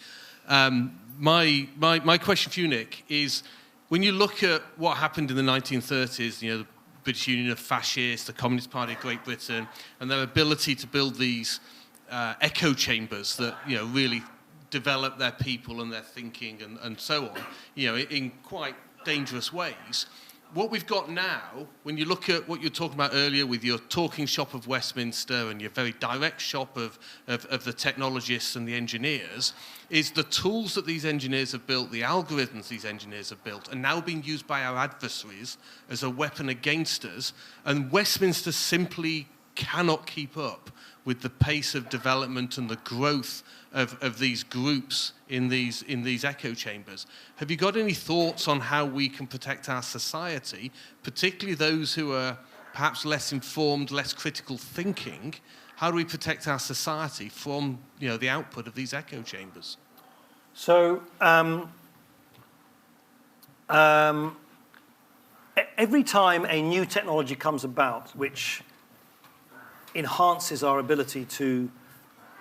My question for you, Nick, is when you look at what happened in the 1930s, the British Union of Fascists, the Communist Party of Great Britain, and their ability to build these echo chambers that really develop their people and their thinking and so on, in quite dangerous ways. What we've got now, when you look at what you were talking about earlier with your talking shop of Westminster and your very direct shop of the technologists and the engineers, is the tools that these engineers have built, the algorithms these engineers have built, are now being used by our adversaries as a weapon against us, and Westminster simply cannot keep up with the pace of development and the growth of these groups in these echo chambers. Have you got any thoughts on how we can protect our society, particularly those who are perhaps less informed, less critical thinking, how do we protect our society from, the output of these echo chambers? So every time a new technology comes about which enhances our ability to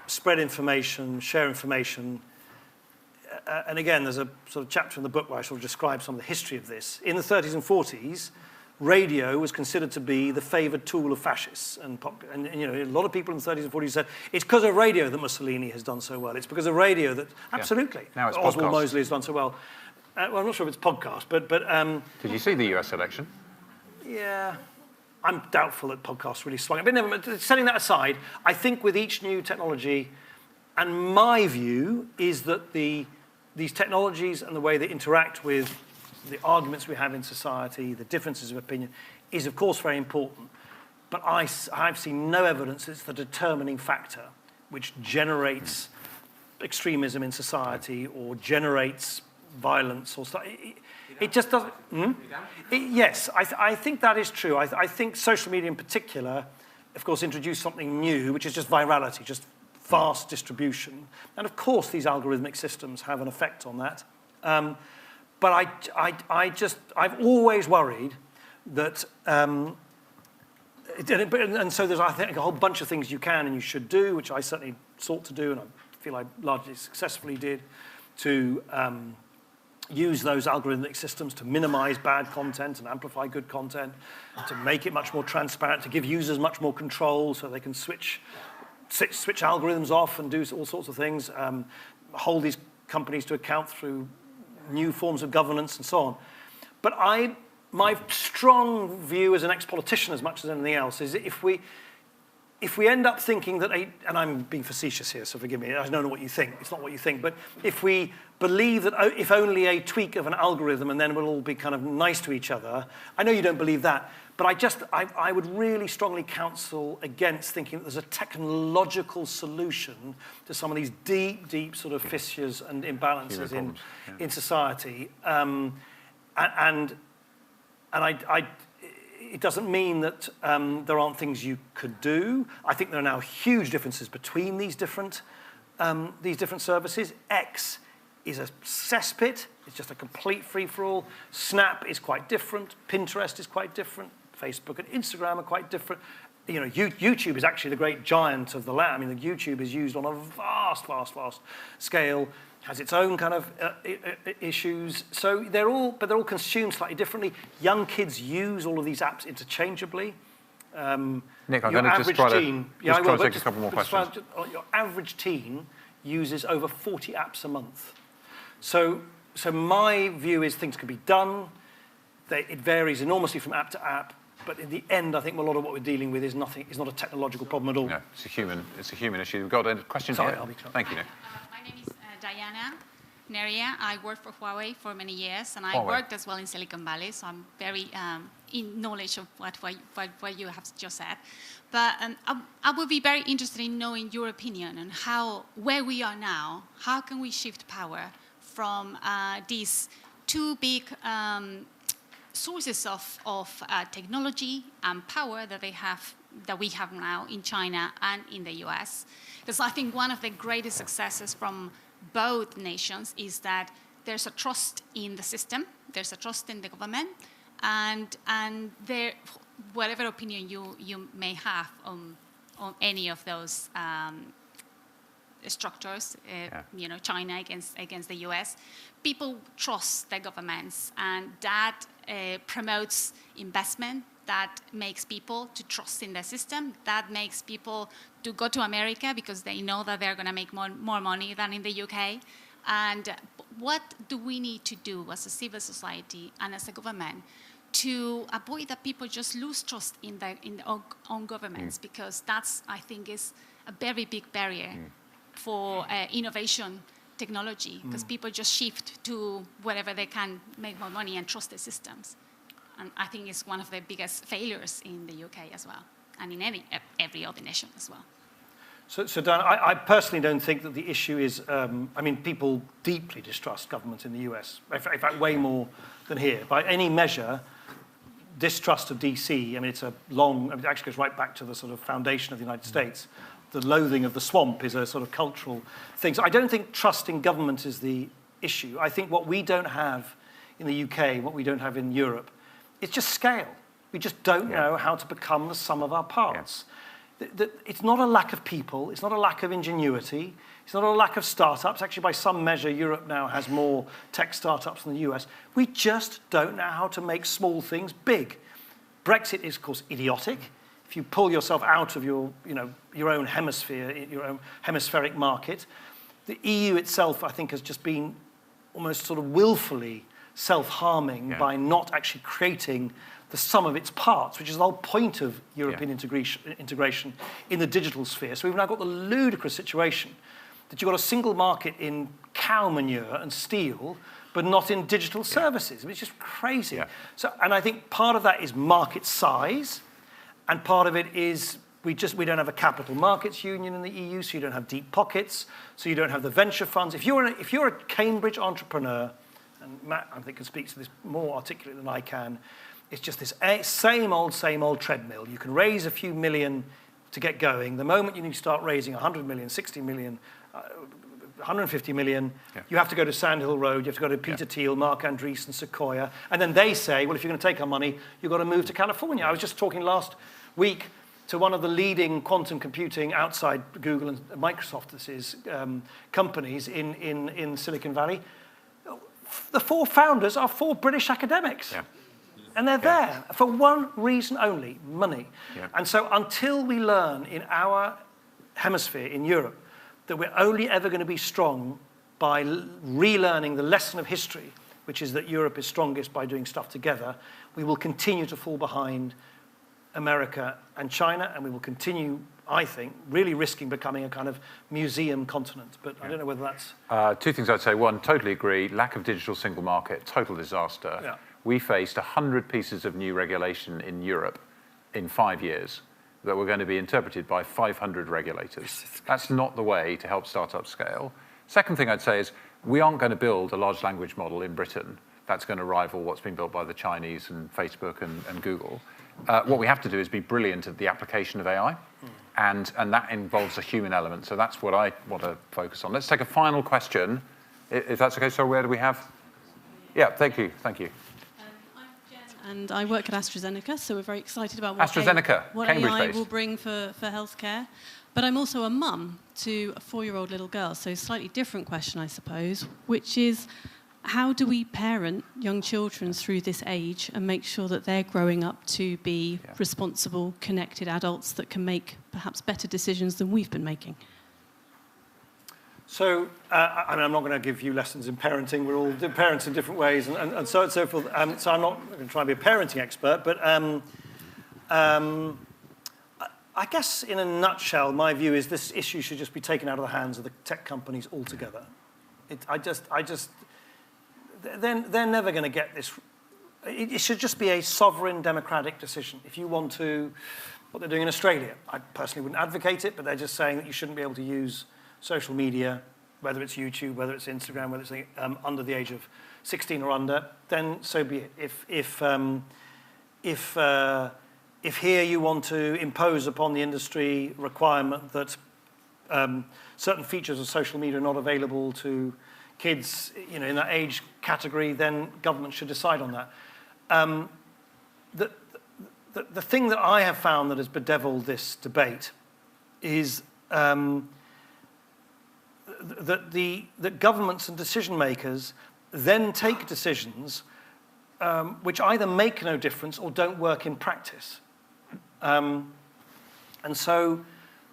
spread information, share information, and again, there's a sort of chapter in the book where I sort of describe some of the history of this. In the 30s and 40s, radio was considered to be the favoured tool of fascists. And a lot of people in the 30s and 40s said, it's because of radio that Mussolini has done so well. It's because of radio that, absolutely, Now it's Oswald podcasts. Mosley has done so well. Well, I'm not sure if it's podcast, but Did you see the US election? yeah, I'm doubtful that podcasts really swung. But never mind, setting that aside, I think with each new technology, and my view is that these technologies and the way they interact with the arguments we have in society, the differences of opinion, is of course very important. But I've seen no evidence it's the determining factor which generates extremism in society or generates violence or stuff. It just doesn't. Yes, I think that is true. I think social media in particular, of course, introduced something new, which is just virality, just fast distribution. And of course, these algorithmic systems have an effect on that. But I've always worried that, and so there's, I think, a whole bunch of things you can and you should do, which I certainly sought to do, and I feel I largely successfully did, to use those algorithmic systems to minimize bad content and amplify good content, to make it much more transparent, to give users much more control so they can switch algorithms off and do all sorts of things, hold these companies to account through new forms of governance and so on. But my strong view as an ex-politician as much as anything else is that if we end up thinking that, and I'm being facetious here, so forgive me, I don't know what you think, it's not what you think, but if we believe that if only a tweak of an algorithm and then we'll all be kind of nice to each other, I know you don't believe that, but I would really strongly counsel against thinking that there's a technological solution to some of these deep sort of fissures and imbalances in society. It doesn't mean that there aren't things you could do. I think there are now huge differences between these different services. X is a cesspit. It's just a complete free-for-all. Snap is quite different. Pinterest is quite different. Facebook and Instagram are quite different. YouTube is actually the great giant of the land. I mean, YouTube is used on a vast scale, has its own kind of issues. So they're all consumed slightly differently. Young kids use all of these apps interchangeably. Nick, I'm going to just try to take a couple more questions. Your average teen uses over 40 apps a month. So my view is things can be done. It varies enormously from app to app. But in the end, I think a lot of what we're dealing with is not a technological problem at all. No, it's a human issue. We've got a question here. Thank you, Nick. My name is Diana Neria. I worked for Huawei for many years, and I worked as well in Silicon Valley, so I'm very in knowledge of what you have just said. But I would be very interested in knowing your opinion on where we are now. How can we shift power from these two big sources of technology and power that we have now in China and in the US? Because I think one of the greatest successes from both nations is that there's a trust in the system, there's a trust in the government, and there, whatever opinion you may have on any of those structures, China against the US, people trust their governments, and that promotes investment, that makes people to trust in the system, that makes people to go to America because they know that they're going to make more money than in the UK. And what do we need to do as a civil society and as a government to avoid that people just lose trust in their own governments? Because that's, I think, is a very big barrier for innovation technology, because people just shift to wherever they can make more money and trust the systems. And I think it's one of the biggest failures in the UK as well, and in every other nation as well. So Dan, I personally don't think that the issue is, people deeply distrust government in the US, in fact, way more than here. By any measure, distrust of DC, I mean, it's a long, it actually goes right back to the sort of foundation of the United States. The loathing of the swamp is a sort of cultural thing. So I don't think trust in government is the issue. I think what we don't have in the UK, what we don't have in Europe, is just scale. We just don't know how to become the sum of our parts. It's not a lack of people. It's not a lack of ingenuity. It's not a lack of startups. Actually, by some measure, Europe now has more tech startups than the US. We just don't know how to make small things big. Brexit is, of course, idiotic. If you pull yourself out of your own hemisphere, your own hemispheric market, the EU itself, I think, has just been almost sort of willfully self-harming by not actually creating the sum of its parts, which is the whole point of European integration in the digital sphere. So we've now got the ludicrous situation that you've got a single market in cow manure and steel, but not in digital services. I mean, it's just crazy. Yeah. So, and I think part of that is market size, and part of it is we don't have a capital markets union in the EU, so you don't have deep pockets, so you don't have the venture funds. If you're a Cambridge entrepreneur, and Matt, I think, can speak to this more articulately than I can, it's just this same old treadmill. You can raise a few million to get going. The moment you start raising 100 million, 60 million, 150 million, you have to go to Sandhill Road, you have to go to Peter Thiel, Mark Andreessen, Sequoia, and then they say, well, if you're going to take our money, you've got to move to California. I was just talking last week to one of the leading quantum computing outside Google and Microsoft, this is, companies in Silicon Valley. The 4 founders are 4 British academics. Yeah. And they're there for one reason only, money. Yeah. And so until we learn in our hemisphere, in Europe, that we're only ever going to be strong by relearning the lesson of history, which is that Europe is strongest by doing stuff together, we will continue to fall behind America and China, and we will continue, I think, really risking becoming a kind of museum continent. But I don't know whether that's... 2 things I'd say. One, totally agree. Lack of digital single market, total disaster. Yeah. We faced 100 pieces of new regulation in Europe in 5 years that were going to be interpreted by 500 regulators. That's not the way to help startups scale. Second thing I'd say is we aren't going to build a large language model in Britain that's going to rival what's been built by the Chinese and Facebook and Google. What we have to do is be brilliant at the application of AI, and that involves a human element. So that's what I want to focus on. Let's take a final question, if that's okay. So where do we have? Yeah, thank you. And I work at AstraZeneca, so we're very excited about what AI will bring for healthcare. But I'm also a mum to a 4-year-old little girl, so a slightly different question, I suppose, which is how do we parent young children through this age and make sure that they're growing up to be responsible, connected adults that can make perhaps better decisions than we've been making? So, I mean, I'm not going to give you lessons in parenting. We're all parents in different ways, and so on and so forth. So I'm not going to try and be a parenting expert, but I guess in a nutshell, my view is this issue should just be taken out of the hands of the tech companies altogether. They're never going to get this. It should just be a sovereign democratic decision. If you want to, what they're doing in Australia, I personally wouldn't advocate it, but they're just saying that you shouldn't be able to use social media, whether it's YouTube, whether it's Instagram, whether it's under the age of 16 or under, then so be it. If here you want to impose upon the industry requirement that certain features of social media are not available to kids, in that age category, then government should decide on that. The thing that I have found that has bedeviled this debate is that governments and decision makers then take decisions which either make no difference or don't work in practice. And so,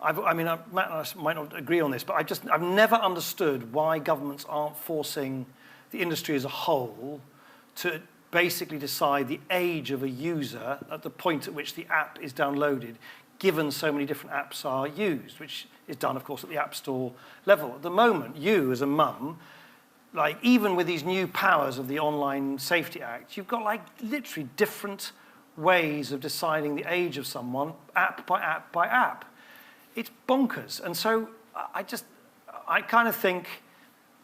Matt and I might not agree on this, but I've never understood why governments aren't forcing the industry as a whole to basically decide the age of a user at the point at which the app is downloaded, given so many different apps are used, which is done, of course, at the App Store level. At the moment, you, as a mum, even with these new powers of the Online Safety Act, you've got, literally different ways of deciding the age of someone, app by app by app. It's bonkers. And so I kind of think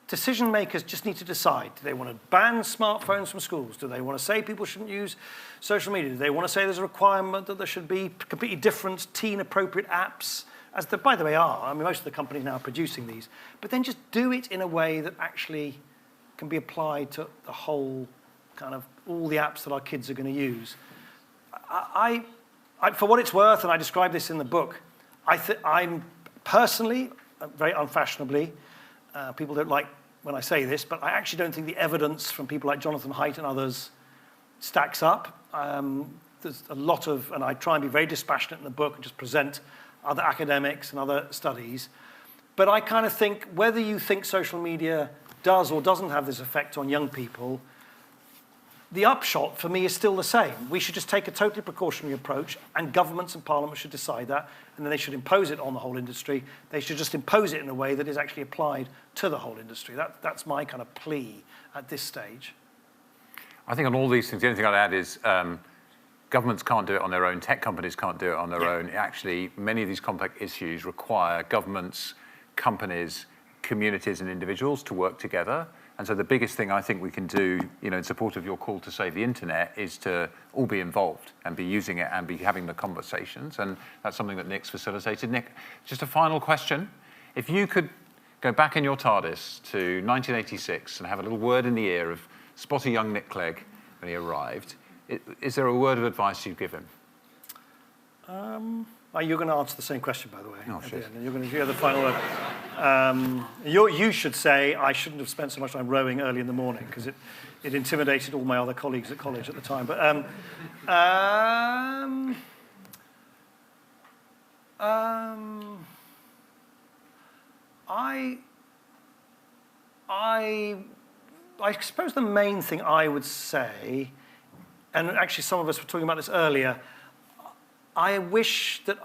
decision makers just need to decide. Do they want to ban smartphones from schools? Do they want to say people shouldn't use social media? Do they want to say there's a requirement that there should be completely different teen-appropriate apps, as there, by the way, are? I mean, most of the companies now are producing these. But then just do it in a way that actually can be applied to the whole kind of all the apps that our kids are going to use. I for what it's worth, and I describe this in the book, I'm personally, very unfashionably, people don't like when I say this, but I actually don't think the evidence from people like Jonathan Haidt and others stacks up. There's a lot of, and I try and be very dispassionate in the book and just present other academics and other studies. But I kind of think whether you think social media does or doesn't have this effect on young people, the upshot for me is still the same. We should just take a totally precautionary approach, and governments and parliaments should decide that, and then they should impose it on the whole industry. They should just impose it in a way that is actually applied to the whole industry. That's my kind of plea at this stage. I think on all these things, the only thing I'd add is governments can't do it on their own, tech companies can't do it on their own. Actually, many of these complex issues require governments, companies, communities and individuals to work together. And so the biggest thing I think we can do, in support of your call to save the internet, is to all be involved and be using it and be having the conversations. And that's something that Nick's facilitated. Nick, just a final question. If you could go back in your TARDIS to 1986 and have a little word in the ear of spotty young Nick Clegg when he arrived, is there a word of advice you'd give him? You're going to answer the same question, by the way. Oh, shit. You're going to hear the final word. You should say, I shouldn't have spent so much time rowing early in the morning, because it intimidated all my other colleagues at college at the time. But I suppose the main thing I would say, and actually some of us were talking about this earlier, I wish that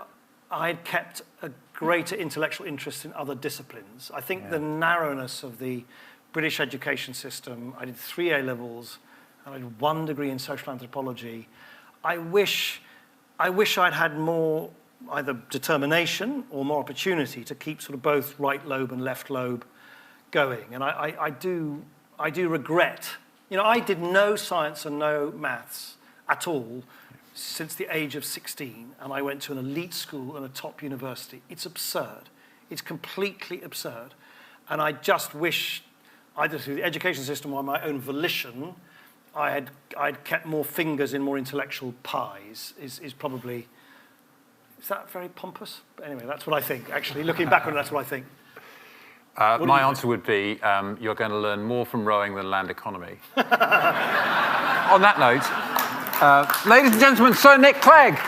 I had kept a greater intellectual interest in other disciplines. I think the narrowness of the British education system, I did 3 A-levels, and I did 1 degree in social anthropology. I wish I'd had more either determination or more opportunity to keep sort of both right lobe and left lobe going. And I do regret, I did no science and no maths at all since the age of 16, and I went to an elite school and a top university. It's absurd. It's completely absurd. And I just wish, either through the education system or my own volition, I'd kept more fingers in more intellectual pies, is probably, is that very pompous? But anyway, that's what I think, actually. Looking back on it, that's what I think. My answer would be, you're going to learn more from rowing than land economy. On that note, ladies and gentlemen, Sir Nick Clegg.